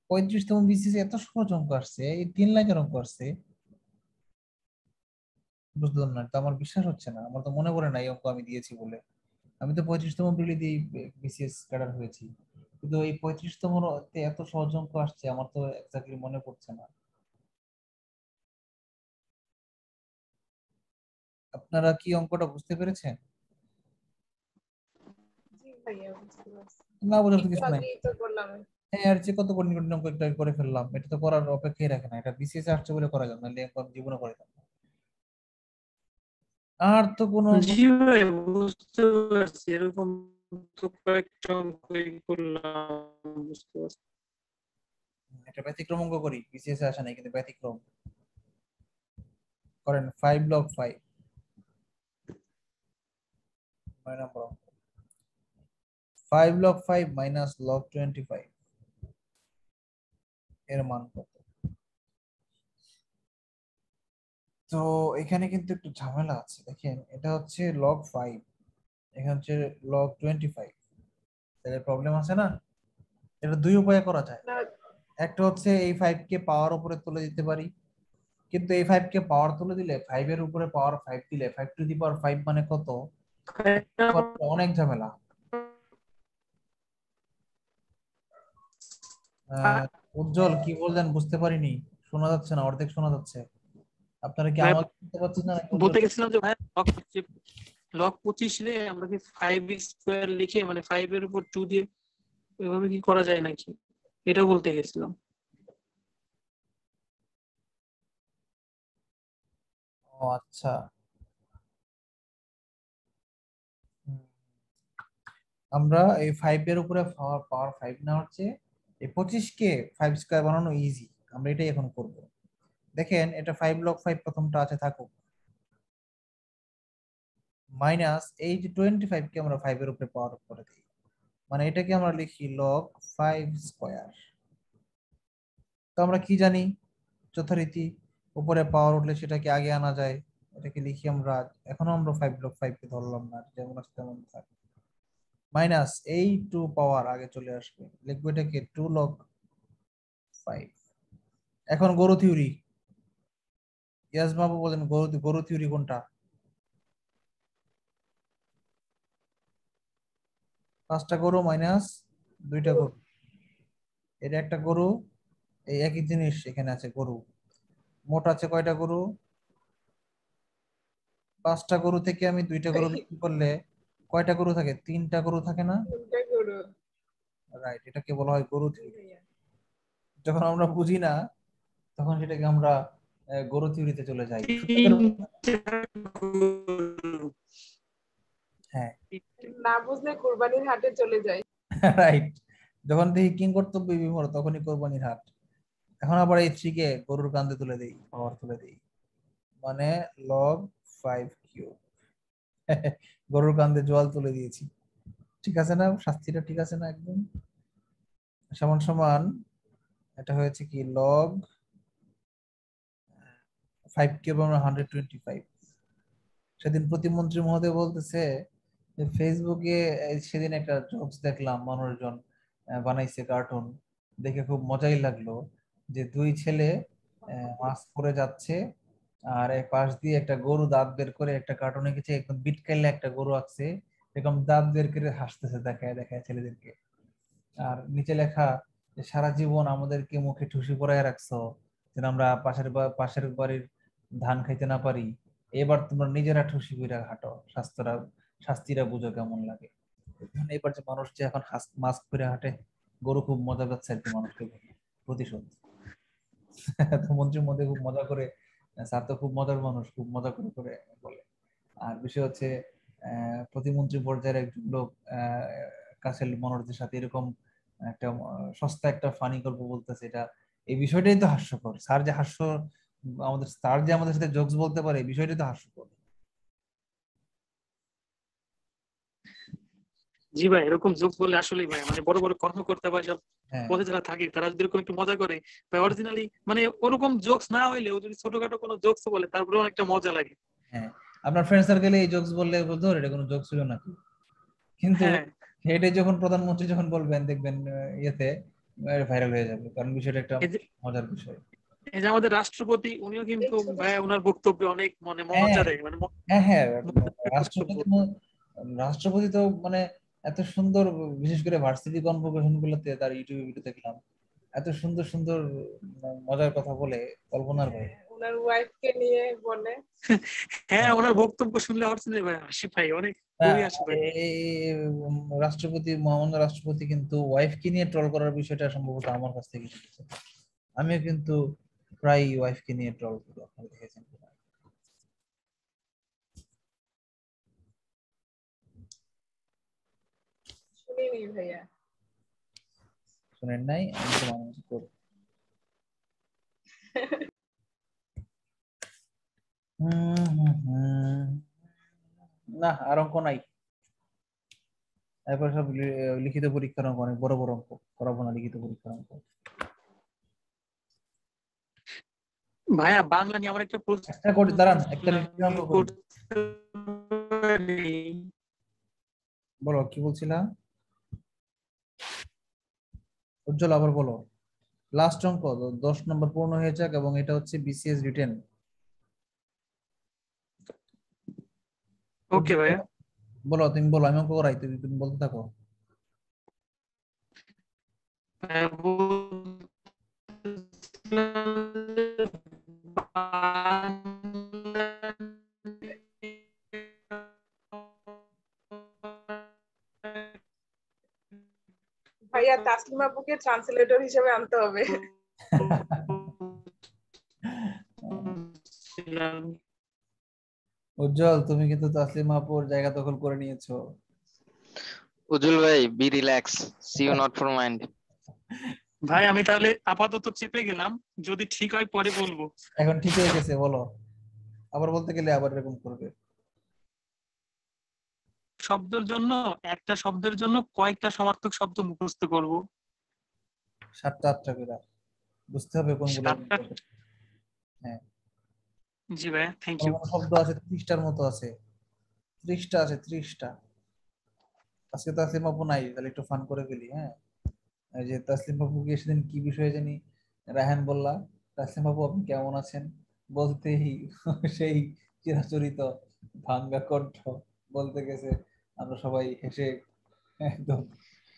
35তম বিসিসি এত সহজ অঙ্ক আসছে, এই 3 লাইনের অঙ্ক আসছে, বুঝলাম না তো, আমার বিশ্বাস হচ্ছে না, আমার তো মনে পড়ে না এই অঙ্ক আমি দিয়েছি বলে। আমি তো 35তম প্রিলি দিয়ে বিসিএস ক্যাডার হয়েছি, কিন্তু এই 35তম তে এত সহজ অঙ্ক আসছে, আমার তো এক্স্যাক্টলি মনে পড়ছে না। আপনারা কি অঙ্কটা বুঝতে পেরেছেন? জি ভাইয়া, বুঝতে পারছি। না, বোঝার তো একটু কিছু নাই। আগেই তো করলাম। হ্যাঁ, আর যে কত কঠিন কঠিন অঙ্ক একটা করে ফেললাম, এটা তো করার অপেক্ষাই রাখে না, এটা বিসিএস আসছে বলে করা যায় না, নাহলে আমি জীবনে করে যেতাম না। আর তো কোনো জি ভাই বুঝতে পারছি, এরকম তো কয়েকটা অঙ্কই করলাম, বুঝতে পারছি। একটা ব্যতিক্রম অঙ্ক করি, বিসিএস আসে নাই কিন্তু ব্যতিক্রম করেন। 5 log 5, 9 নম্বর অঙ্ক। 5 log 5 minus log 25 এর মান কত? তো এখানে কিন্তু একটু ঝামেলা আছে, দেখেন এটা হচ্ছে log 5, এখানে হচ্ছে log 25, তাহলে প্রবলেম আছে না? এটা দুই উপায়ে করা যায়। না, একটা হচ্ছে এই 5 কে পাওয়ার উপরে তুলে দিতে পারি, কিন্তু এই 5 কে পাওয়ার তুলে দিলে 5 এর উপরে পাওয়ার 5 দিলে 5 টু দি পাওয়ার 5 মানে কত? অনেক ঝামেলা। উজ্জ্বল কি বললেন বুঝতে পারিনি, শোনা যাচ্ছে না, অর্ধেক শোনা যাচ্ছে। আপনারা কি ভাই আমাকে শুনতে পাচ্ছেন না নাকি বলতে উজ্জ্বল? গেছিলাম যে ভাই লগ 25 রে আমরা কি 5 স্কোয়ার লিখে মানে 5 এর উপর 2 দিয়ে এভাবে কি করা যায় নাকি, এটা বলতে গেছিলাম। ও আচ্ছা। হুম। আমরা এই 5 এর উপরে পাওয়ার 5 নেওয়ার চেয়ে এই 25 কে 5 স্কয়ার বানানো ইজি, আমরা এটাই এখন করব। দেখেন এটা 5 লগ 5 প্রথমটা আছে থাকুক, মাইনাস এই যে 25 কে আমরা 5 এর উপরে পাওয়ার করে দিই, মানে এটাকে আমরা লিখি লগ 5 স্কয়ার। তো আমরা কি জানি যথারীতি উপরে পাওয়ার উঠলে সেটাকে আগে আনা যায়, এটাকে লিখি আমরা, এখনো আমরা 5 লগ 5 কে ধরলাম না, যেমন আছে তেমন থাকে, মাইনাস এই 2 পাওয়ার আগে চলে আসবে, লিখবো এটাকে 2 লগ 5। এখন গরু থিওরি, ইয়াস বাবু বলেন গরু থিওরি কোনটা? পাঁচটা গরু মাইনাস দুইটা গরু, এটা একটা গরু, এই একই জিনিস এখানে আছে গরু, মোট আছে কয়টা গরু? 5টা গরু থেকে আমি 2টা গরু বিক্রি করলে কয়টা গরু থাকে? 3টা গরু থাকে না? কোনটা গরু? রাইট, এটাকে বলা হয় গরু থিওরি। যখন আমরা বুঝি না তখন সেটাকে আমরা গরু থিওরিতে চলে যাই। হ্যাঁ না বুঝলে কুরবানির হাটে চলে যায়। রাইট, যখন দেখি কিং কর্তব্য বিমূঢ় তখনই কোরবানির হাট। এখন আবার এই 3 কে গরুর কান্দে তুলে দেই, পাওয়ার তুলে দেই, মানে লগ 5 কিউব। গরুর কান্দে জল তুলে দিয়েছি, ঠিক আছে না? শাস্তিটা ঠিক আছে না? একদম সমান সমান এটা হয়েছে কি লগ 5 কিউব আমরা 125। সেদিন প্রতিমন্ত্রী মহোদয় বলতেছে যে ফেসবুকে সেদিন একটা জোকস দেখলাম, মানুষজন বানাইছে কার্টুন, দেখে খুব মজাই লাগলো, যে দুই ছেলে মাছ পরে যাচ্ছে আর এক পাশ দিয়ে একটা গরু দাঁত বের করে, একটা কার্টুনে কিছু একদম বিটকাইলে একটা গরু আছে এরকম দাঁত বের করে হাসতেছে দেখায় দেখায় ছেলেদেরকে, আর নিচে লেখা যে সারা জীবন আমাদেরকে মুখে ঠুসি পরায় রাখছো যেন আমরা পাশের বাড়ির ধান খাইতে না পারি, এবার তোমরা নিজেরা ঠুসি কইরা হাঁটো, শাস্তিরা বুঝো কেমন লাগে। মানে এবার যে মানুষ যে এখন মাস্ক পরে হাঁটে, গরু খুব মজা পাচ্ছে আর কি মানুষকে প্রতিশোধ। তো মন্ত্রীর মধ্যে খুব মজা করে, স্যার তো খুব মজার মানুষ, খুব মজা করে করে বলে। আর বিষয় হচ্ছে প্রতিমন্ত্রী পর্যায়ের একজন লোক কাছের মানুষদের সাথে এরকম একটা সস্তা একটা ফানি গল্প বলতেছে, এটা এই বিষয়টাই তো হাস্যকর। স্যার যে আমাদের সাথে জোকস বলতে পারে, এই বিষয়টাই তো হাস্যকর। জি ভাই, এরকম জোক বলে আসলেই ভাই মানে বড় বড় কর্মকর্তা বা সব হ্যাঁ পদে যারা থাকে তারা যদি এরকম একটু মজা করে ভাই, অরিজিনালি মানে ওরকম জোকস না হইলেও যদি ছোটখাটো কোনো জোকস বলে তারপরে অনেকটা মজা লাগে। হ্যাঁ, আপনার ফ্রেন্ড সার্কেলে এই জোকস বললে ধর এটা কোনো জোক ছিল নাকি, কিন্তু হ্যাঁ, এটা যখন প্রধানমন্ত্রী যখন বলবেন দেখবেন ইয়েতে ভাইরাল হয়ে যাবে, কারণ বিষয়টা একটা এই যে মজার বিষয়। এই যে আমাদের রাষ্ট্রপতি, উনিও কিন্তু ভাই ওনার বক্তব্যে অনেক মানে হ্যাঁ মজা দেয়, মানে হ্যাঁ হ্যাঁ, বক্তব্য। রাষ্ট্রপতি তো মানে এত সুন্দর, বিশেষ করে ভার্সিটি কনভোকেশন গুলোতে তার ইউটিউবে ভিডিও দেখলাম, এত সুন্দর সুন্দর মজার কথা বলে কল্পনার বাইরে। ওনার ওয়াইফ কে নিয়ে বলে। হ্যাঁ, ওনার বক্তব্য শুনলে অরিজিনালি ভাই হাসি পাই, অনেক খুবই হাসি পাই। এই রাষ্ট্রপতি, মহামান্য রাষ্ট্রপতি কিন্তু ওয়াইফকে নিয়ে ট্রল করার বিষয়টা সম্ভবত আমার কাছ থেকে শিখেছে। আমিও কিন্তু প্রায় ওয়াইফকে নিয়ে ট্রল করি, আপনারা দেখেছেন কিনা। শুনিনি ভাইয়া। শুনেন নাই? আমি তো মানুষ করি। না আর অঙ্ক নাই, এরপর সব লিখিত পরীক্ষার অঙ্ক, অনেক বড় বড় অঙ্ক করাবো না লিখিত পরীক্ষার অঙ্ক। ভাইয়া বাংলা নিয়ে আমার একটা প্রশ্ন একটা করে দাঁড়ান, একটা লিখিত অঙ্ক করি। করতে পারি? বলো কি বলছিলা উজ্জ্বল, আবার বলো। লাস্ট অঙ্ক 10 নম্বর পূর্ণ হয়ে যাক, এবং এটা হচ্ছে বিসিএস রিটেন। ওকে ভাইয়া, বলো, তুমি বলো, আমি অঙ্ক করাই, তুমি বলতে থাকো। ভাইয়া তাসলিমা আপুকে ট্রান্সলেটর হিসেবে আনতে হবে। উজ্জ্বল, তুমি কিন্তু তাসলিমা আপুর জায়গা দখল করে নিয়েছো। উজ্জ্বল ভাই, be relax, see you not for mind. ভাই আমি তাহলে আপাতত চেপে গেলাম, যদি ঠিক হয় পরে বলবো। এখন ঠিক হয়ে গেছে, বলো। আবার বলতে গেলে আবার এরকম করবে। শব্দের জন্য, একটা শব্দের জন্য কয়েকটা সমার্থক শব্দ মুখস্থ করব? 7টা 8টা করে বুঝতে হবে কোনগুলো। 7টা? হ্যাঁ, জি ভাই, থ্যাংক কোনো ইউ। কোনো শব্দ আছে 30টার মতো আছে, 30টা আছে 30টা। আজকে তাসলিম আপু নাই, তাহলে একটু ফান করে ফেলি। হ্যাঁ, এই যে তাসলিম আপুকে সেদিন কি বিষয়ে জানি রায়হান বললা, তাসলিম আপু আপনি কেমন আছেন বলতেই সেই চিরাচরিত ভাঙ্গা কণ্ঠ বলতে গেছে, আমরা সবাই হেসে একদম।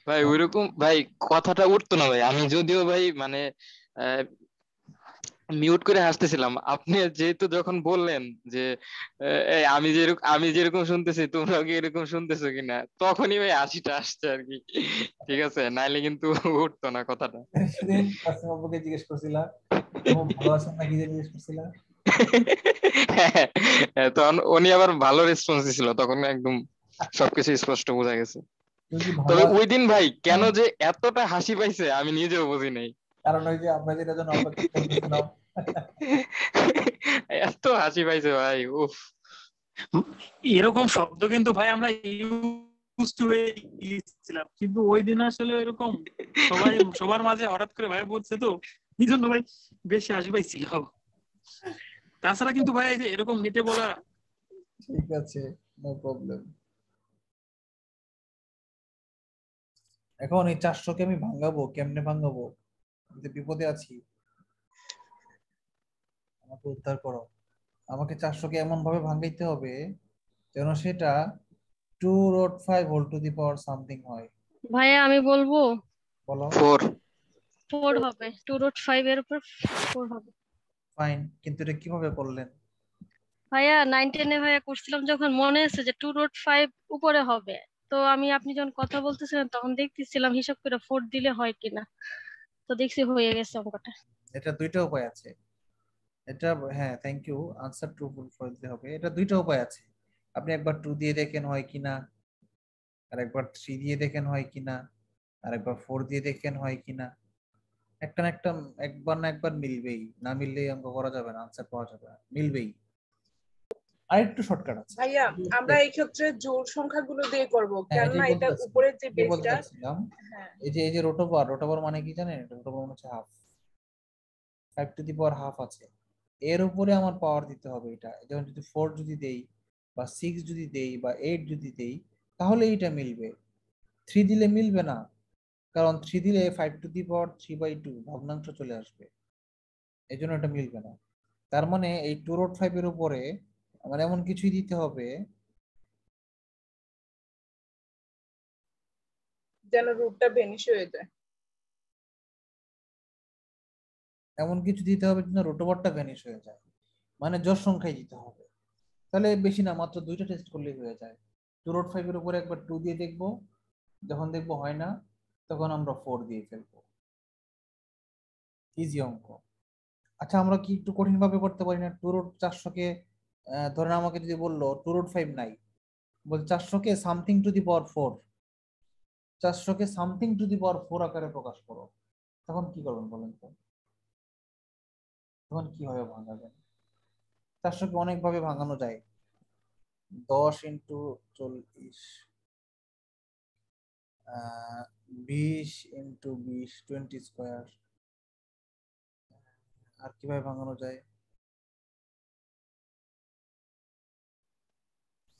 ভাই ওইরকম ভাই কথাটা উঠতো না ভাই, আমি যদিও ভাই মানে মিউট করে হাসতেছিলাম। আপনি যেহেতু যখন বললেন যে এই আমি যেরকম শুনতেছি তোমরাও কি এরকম শুনতেছো কিনা, তখনই ভাই হাসিটা আসছে আর কি। ঠিক আছে, নাইলে কিন্তু উঠতো না কথাটা। সেদিন তাসলিম আপুকে জিজ্ঞেস করছিলা আপু ভালো আছেন নাকি, যে জিজ্ঞেস করছিলা। হ্যাঁ, তখন উনি আবার ভালো রেসপন্স দিছিল, তখন একদম সবকিছু স্পষ্ট বোঝা গেছে। যদি ভালো তবে ওই আছেন, দিন ভাই কেন যে এতটা হাসি পাইছে আমি নিজেও বুঝি নাই। কারণ ওই যে আমরা যেটা জন্য অপেক্ষা করতেছিলাম। এত হাসি পাইছে ভাই, উফ। এরকম শব্দ কিন্তু ভাই আমরা ইউজ টু হয়ে গিয়েছিলাম, কিন্তু ওই দিন আসলে এরকম সবার মাঝে হঠাৎ করে ভাই বলছে তো, এই জন্য ভাই বেশি হাসি পাইছিল। তাছাড়া কিন্তু ভাই এই যে এরকম নেটে বলা, ঠিক আছে, নো প্রবলেম। এখন এই 400কে আমি ভাঙাবো, কেমনে ভাঙাবো, আমি তো বিপদে আছি, আমাকে উদ্ধার করো। আমাকে 400কে এমন ভাবে ভাঙাইতে হবে যেন সেটা 2√5 whole to the power something হয়। ভাইয়া আমি বলবো বলো। 4। 4 হবে, 2√5 এর উপর 4 হবে। ফাইন, কিন্তু এটা কিভাবে করলেন? ভাইয়া 9-10 ভাইয়া করছিলাম যখন, মনে আছে যে 2√5 উপরে হবে। তো আপনি যখন কথা বলতেছিলেন তখন দেখতেছিলাম হিসাব করে 4 দিলে হয় কিনা, তো দেখছি হয়ে গেছে অঙ্কটা। এটা দুইটা উপায় আছে। এটা, হ্যাঁ, থ্যাংক ইউ, আনসার ট্রু দিতে হবে। এটা দুইটা উপায় আছে, আপনি একবার 2 দিয়ে দেখেন হয় কিনা, আর একবার 3 দিয়ে দেখেন হয় কিনা, আর একবার 4 দিয়ে দেখেন হয় কিনা। একটা না একটা, একবার না একবার মিলবেই, না মিললেই অঙ্ক করা যাবে না, আনসার পাওয়া যাবে না, মিলবেই। আরেকটু শর্টকাট আছে। ভাইয়া আমরা এই ক্ষেত্রে জোড় সংখ্যাগুলো দিয়ে করব, হ্যাঁ, কেননা এটা উপরের যে এটাই বলতে বেসটা। চাচ্ছিলাম। হ্যাঁ, এই যে রোটোবার মানে কি জানেন? রোটোবার মানে হচ্ছে half, 5 two the power half আছে, এর উপরে আমার পাওয়ার দিতে হবে। এটা যেমন যদি 4 যদি দেই, বা 6 যদি দেই, বা 8 যদি দেই, তাহলে এটা মিলবে। 3 দিলে মিলবে না, কারণ 3 দিলে 5 টু দি পাওয়ার 3/2 ভগ্নাংশ চলে আসবে, এই জন্য এটা মিলবে না। তার মানে এই 2√5 এর উপরে আমার এমন কিছুই দিতে হবে, যেন রুটটা ভেনিশ হয়ে যায়। এমন কিছু দিতে হবে যেন রোটোবারটা ভ্যানিশ হয়ে যায়, মানে জোড় সংখ্যায় দিতে হবে। তাহলে বেশি না, মাত্র দুইটা টেস্ট করলেই হয়ে যায়। 2√5 এর উপরে একবার 2 দিয়ে দেখবো, যখন দেখবো হয় না, তখন আমরা 4 দিয়ে ফেলবো। ইজি অঙ্ক। আচ্ছা, আমরা কি একটু কঠিন ভাবে করতে পারি না? 2√400 কে ধরেন আমাকে যদি বললো 2√5 নাই, বল 400 কে সামথিং টু দি পাওয়ার 4, 400 কে সামথিং টু দি পাওয়ার 4 আকারে প্রকাশ করো, তখন কি করবেন বলেন তো? তখন কিভাবে ভাঙাবেন? 400 কে অনেক ভাবে ভাঙানো যায়। 10 × 40, 20 × 20, 20 স্কোয়ার। আর কিভাবে ভাঙানো যায়?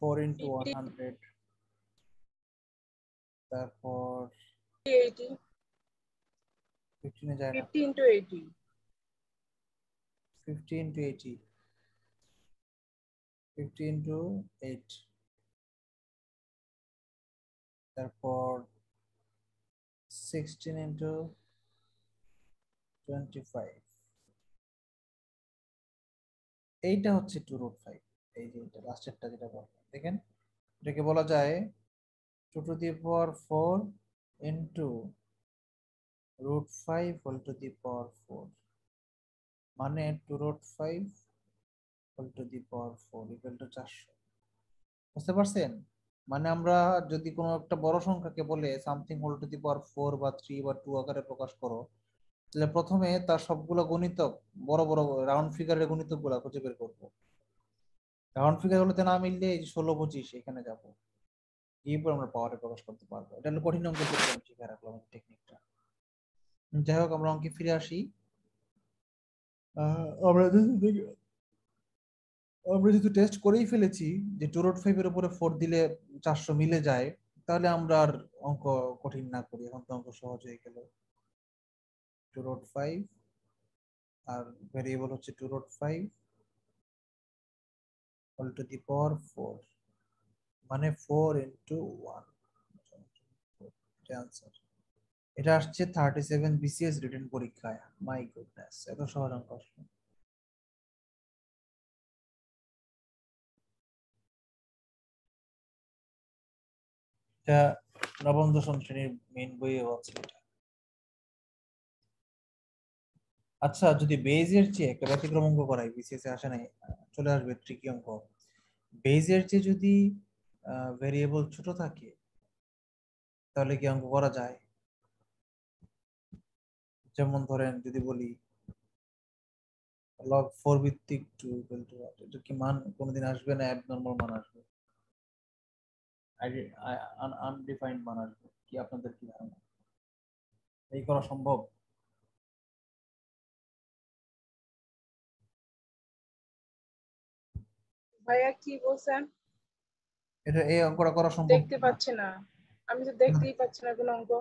4 × 100, তারপর 80, 15 যায় না, 50 × 80। 50 × 80, 50 × 8, তারপর 16 × 25। এইটা হচ্ছে 2√5। এই যে এটা লাস্টেরটা যেটা বললাম, দেখেন, এটাকে বলা যায় 2 to the power 4 into √5 whole to the power 4, মানে 2√5 হোল টু দি পাওয়ার 4 ইকুয়াল টু 400। বুঝতে পারছেন? মানে আমরা যদি কোনো একটা বড় সংখ্যাকে বলে something whole to the power 4 বা 3 বা 2 আকারে প্রকাশ করো, তাহলে প্রথমে তার সবগুলো গুণিতক, বড় বড় রাউন্ড ফিগারের গুণিতক গুলা খুঁজে বের করবো। রাউন্ড ফিগার গুলোতে না মিললে এই যে 16 25 এখানে যাবো, এরপর আমরা পাওয়ারে প্রকাশ করতে পারবো। এটা হলো কঠিন অঙ্কের ক্ষেত্রে আমি শিখে রাখলাম টেকনিকটা। যাই হোক, আমরা অঙ্কে ফিরে আসি। আমরা যেহেতু টেস্ট করেই ফেলেছি যে 2√5 এর উপরে 4 দিলে 400 মিলে যায়, তাহলে আমরা আর অঙ্ক কঠিন না করি, এখন তো অঙ্ক সহজ হয়ে গেল। 2√5 আর ভেরিয়েবল হচ্ছে 2√5 হোল টু দি পাওয়ার 4, মানে 4 ইন্টু 1। আনসার এটা আসছে 37 বিসিএস রিটেন পরীক্ষায়। মাই গুডনেস, এত সহজ অঙ্ক আসলো। এটা নবম দশম শ্রেণীর মেইন বইয়ে আছে এটা। আচ্ছা, যদি বেজের চেয়ে একটা ব্যতিক্রম অঙ্ক করাই, বিসিএস এ আসে নাই, চলে আসবে ট্রিকি অঙ্ক। বেজের চেয়ে যদি ভেরিয়েবল ছোট থাকে তাহলে কি অঙ্ক করা যায়? যেমন ধরেন যদি বলি log 4 ভিত্তিক 2 equal to what, এটা কি মান কোনোদিন আসবে না অ্যাবনর্মাল মান আসবে? আনডিফাইন্ড মান আসবে? কি আপনাদের কি ধারণা, এই করা সম্ভব? ভাইয়া কি বলছেন? এটা এই অঙ্কটা করা সম্ভব দেখতে না? পাচ্ছি না, আমি তো দেখতেই পাচ্ছি না কোনো অঙ্ক।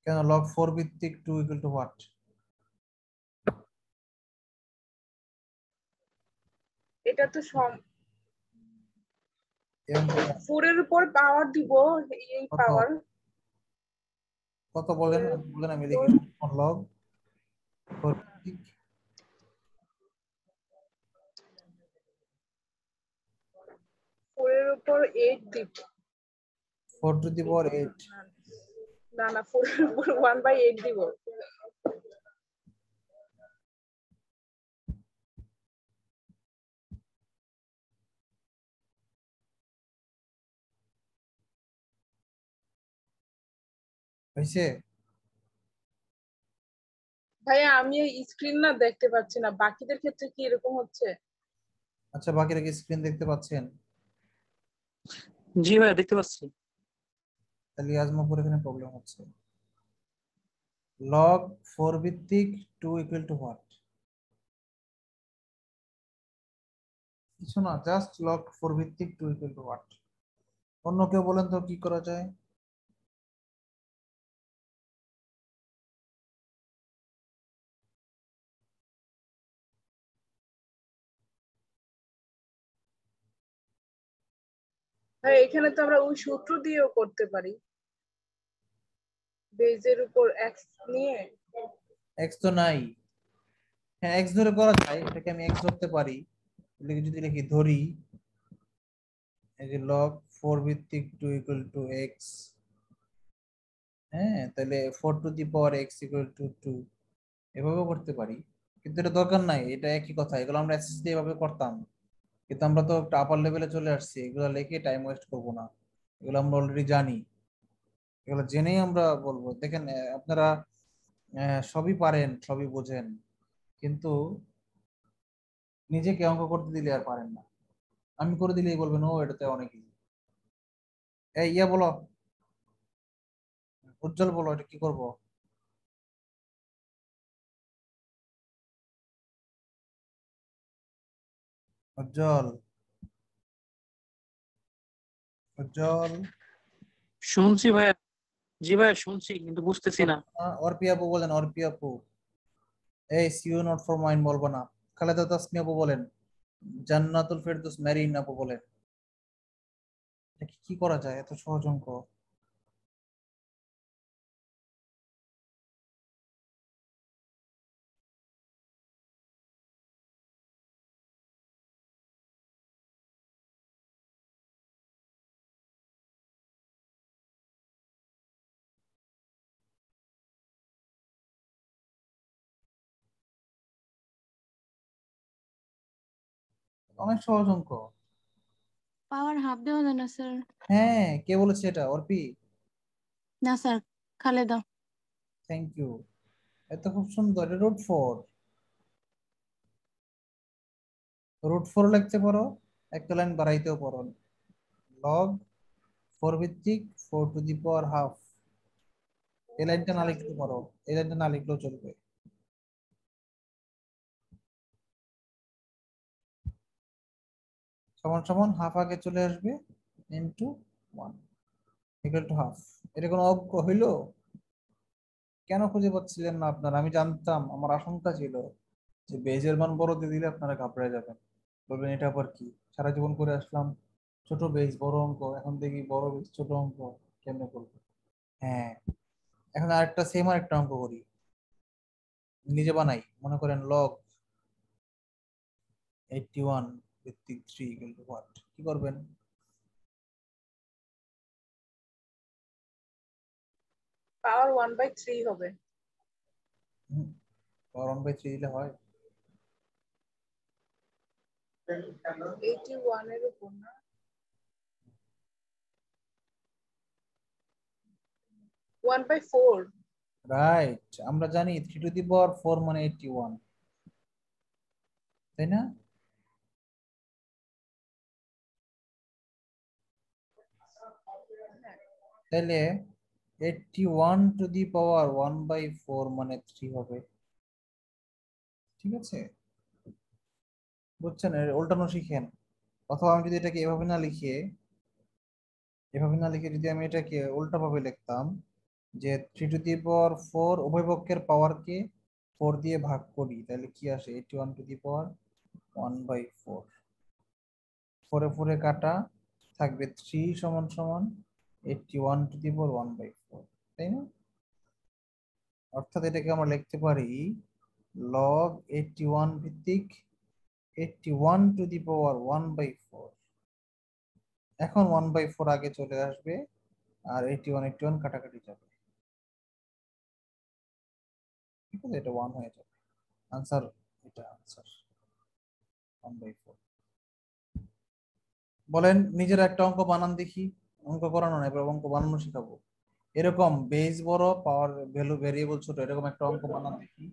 কেন log 4 ভিত্তিক 2 equal to what? এটা তো এই অঙ্কটা 4 এর উপর পাওয়ার দিব, এই কত পাওয়ার কত বলেন, বলেন আমি দেখি। log 4 ভিত্তিক 4 এর উপর 8 দিব। 4 to the power 8। না না, 4 এর উপর 1/8 দিব। হয়েছে? ভাইয়া আমি স্ক্রিন না দেখতে পাচ্ছি না, বাকিদের ক্ষেত্রে কি এরকম হচ্ছে? আচ্ছা, বাকিরা কি স্ক্রিন দেখতে পাচ্ছেন? জি ভাইয়া দেখতে পাচ্ছি। তাহলে আজমাপুর এখানে প্রবলেম হচ্ছে। log 4 ভিত্তিক 2 equal to what? কিছু না, জাস্ট log 4 ভিত্তিক 2 equal to what? অন্য কেউ বলেন তো কি করা যায়? ভাই এখানে তো আমরা ওই সূত্র দিয়েও করতে পারি, বেজের উপর এক্স নিয়ে। x তো নাই। হ্যাঁ, x ধরে করা যায়, এটাকে আমি x ধরতে পারি। এটাকে যদি লিখি ধরি, এই যে log 4 ভিত্তিক 2 equal to x, হ্যাঁ, তাহলে 4 to the power x equal to 2, এভাবেও করতে পারি। কিন্তু এটা দরকার নাই, এটা একই কথা, এগুলো আমরা এসএসসি এভাবে করতাম। কিন্তু আমরা তো একটা আপার লেভেলে চলে আসছি, এগুলো লিখে টাইম ওয়েস্ট করবো না, এগুলো আমরা অলরেডি জানি, এগুলো জেনেই আমরা বলবো। দেখেন আপনারা সবই পারেন, সবই বোঝেন, কিন্তু নিজেকে অঙ্ক করতে দিলে আর পারেন না। আমি করে দিলেই বলবেন ও এটাতে অনেক ইজি। এই ইয়া বলো, উজ্জ্বল বলো, এটা কি করব? উজ্জ্বল, উজ্জ্বল। শুনছি ভাইয়া। জি ভাইয়া শুনছি, কিন্তু বুঝতেছি না। অর্পি আপু বলেন, অর্পি আপু। এই সিউ নট ফর মাইন বলবো না। খালেদা তাসমি আপু বলেন, জান্নাতুল ফেরদৌস মেরিন আপু বলেন। এটা কি করা যায় এত সহজ অঙ্ক? অনেক সহজ অঙ্ক। পাওয়ার হাফ দেওয়া যায় না স্যার? হ্যাঁ, কে বলেছে এটা? অর্পি? না স্যার, খালেদা। Thank you. এত খুব সুন্দর। এটা রুট 4। রুট 4 লিখতে পারো, একটা লাইন বাড়াইতেও পারো। লগ 4 ভিত্তিক 4 টু দি পাওয়ার হাফ। এই লাইনটা না লিখতে পারো, এই লাইনটা না লিখলেও চলবে। সমান সমান হাফ আগে চলে আসবে, ইনটু 1 ইকুয়াল টু হাফ। এটা কোনো অঙ্ক হইলো? কেন খুঁজে পাচ্ছিলেন না আপনারা? আমি জানতাম, আমার আশঙ্কা ছিল যে বেজের মান বড় দিয়ে দিলে আপনারা ঘাবড়ে যাবেন, বলবেন এটা আবার কি, সারা জীবন করে আসলাম ছোট বেজ বড় অঙ্ক, এখন দেখি বড় বেজ ছোট অঙ্ক, কেমনে করবো? হ্যাঁ, এখন আরেকটা সেম আরেকটা অঙ্ক করি, নিজে বানাই। মনে করেন লগ 81 ভিত্তিক 3 ইকুয়াল টু হোয়াট? কি করবেন? পাওয়ার 1/3 হবে। পাওয়ার 1/3 দিলে হয়? 81 এর উপর না? One by four. রাইট, আমরা জানি 3 টু দি পাওয়ার 4 মানে 81, তাই না? তাহলে 81 টু দি পাওয়ার 1/4 মানে 3 হবে। ঠিক আছে, বুঝছেন? এর উল্টানো শিখেন। অথবা আমি যদি এটাকে এভাবে না লিখে যদি আমি এটাকে উল্টা ভাবে লিখতাম, যে 3 টু দি পাওয়ার 4 উভয় পক্ষের পাওয়ারকে 4 দিয়ে ভাগ করি, তাহলে কি আসে? 81 টু দি পাওয়ার 1/4। 4 এ 4 এ কাটা, থাকবে 3 সমান সমান 81 টু দি পাওয়ার 1/4, তাই না? অর্থাৎ এটাকে আমরা লিখতে পারি লগ 81 ভিত্তিক 81 টু দি পাওয়ার 1/4। এখন 1/4 আগে চলে আসবে, আর 81 কাটাকাটি যাবে। ঠিক আছে, এটা 1 হয়ে যাবে। আনসার এটা, আনসার 1/4। বলেন, নিজের একটা অঙ্ক বানান দেখি। অঙ্ক করানো না, এবার অঙ্ক বানানো শেখাবো। এরকম বেস বড়, পাওয়ার ভ্যালু ভেরিয়েবল ছোট, এরকম একটা অঙ্ক বানান দেখি।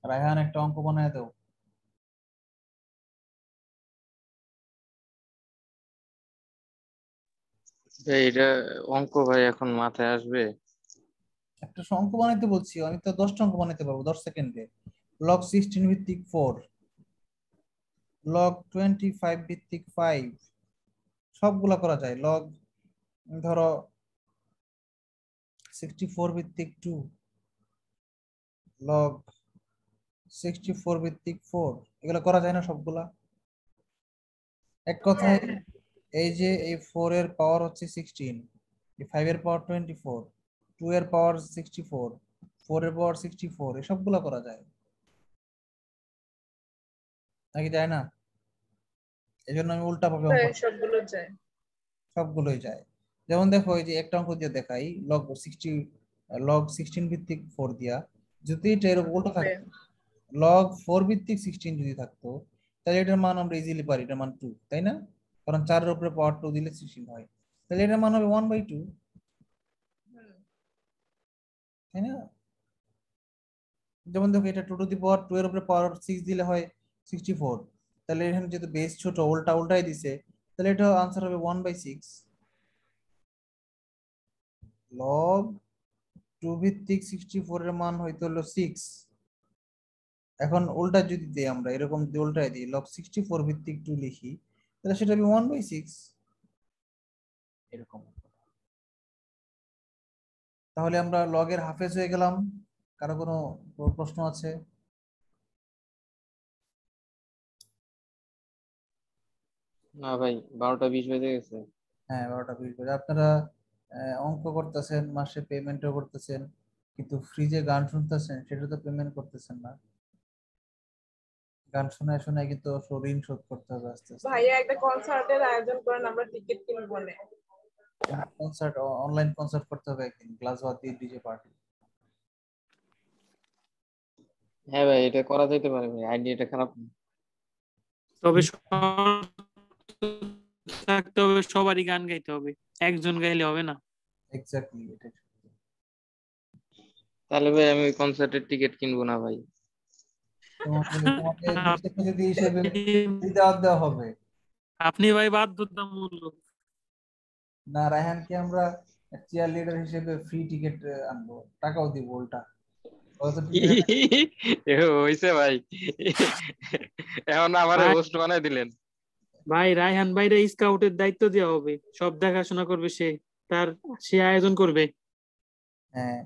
রায়হান, একটা অঙ্ক বানায় দাও। এটা অঙ্ক ভাই এখন মাথায় আসবে? একটা অঙ্ক বানাইতে বলছি, আমি তো 10টা অঙ্ক বানাইতে পারবো 10 সেকেন্ডে। লগ 16 ভিত্তিক 4, লগ 25 ভিত্তিক 5, সবগুলা করা যায়। লগ ধরো 64 ভিত্তিক 2, লগ 64 ভিত্তিক 4, এগুলো করা যায় না সবগুলা? এক কথায় এই যে এই 4 এর পাওয়ার হচ্ছে 16, এই 5 এর পাওয়ার 24, 2 এর পাওয়ার 64, 4 এর পাওয়ার 64, এই সবগুলা করা যায় নাকি যায় না? এই জন্য আমি উল্টা ভাবে অঙ্ক, সবগুলো যায়। সবগুলোই যায়। যেমন দেখো, এই যে একটা অঙ্ক দিয়ে দেখাই, লগ 16 ভিত্তিক 4 দিয়া, যদি এটা এরকম উল্টো থাকতো, লগ 4 ভিত্তিক 16 যদি থাকতো, তাহলে এটার মান আমরা ইজিলি পারি, এটার মান 2, তাই না? কারণ 4 এর উপরে পাওয়ার 2 দিলে 16 হয়, তাহলে এটার মান হবে 1/2, তাই না? যেমন দেখো, এটা 2 টু দি পাওয়ার 2 এর উপরে পাওয়ার 6 দিলে হয় 64, তাহলে এখানে যেহেতু বেস ছোট, উল্টাই দিছে, তাহলে এটা আনসার হবে 1/6। লগ 2 ভিত্তিক 64 এর মান হইতো হলো 6। এখন উল্টা যদি দিই, আমরা এরকম উল্টাই দিই, লগ 64 ভিত্তিক 2 লিখি, তাহলে সেটা হবে 1/6 এরকম। তাহলে আমরা লগের হাফেজ হয়ে গেলাম। কারো কোনো প্রশ্ন আছে? না ভাই, 12টা 20 বেজে গেছে। হ্যাঁ, 12টা 20 বাজে। আপনারা অঙ্ক করতেছেন, মাসে পেমেন্টও করতেছেন, কিন্তু ফ্রিজে গান শুনতেছেন, সেটা তো পেমেন্ট করতেছেন না। গান শোনায় শোনায় কিন্তু ঋণ শোধ করতে হবে আস্তে আস্তে। ভাইয়া একটা কনসার্টের আয়োজন করেন, আমরা টিকিট কিনবো না। কনসার্ট, অনলাইন কনসার্ট করতে হবে একদিন, ক্লাস বাদ দিয়ে ডিজে পার্টি। হ্যাঁ ভাই, এটা করা যেতে পারে ভাই, আইডিয়াটা খারাপ না। তবে থাকতে হবে, সবারই গান গাইতে হবে, একজন গাইলে হবে না। এক্স্যাক্টলি, এটা তাহলে ভাই আমি কনসার্টের টিকিট কিনবো না ভাই। তোমাকে যদি হিসেবে দাওয়াত দেওয়া হবে। আপনি ভাই বাধ্যতামূলক। না, রায়হানকে আমরা চিয়ার লিডার হিসেবে ফ্রি টিকিট আনবো, টাকাও দিব উল্টা। হইছে ভাই, এখন আমারে হোস্ট বানাই দিলেন ভাই। রায়হান ভাইরা স্কাউটের দায়িত্ব দেওয়া হবে, সব দেখাশোনা করবে সে, সে আয়োজন করবে। হ্যাঁ,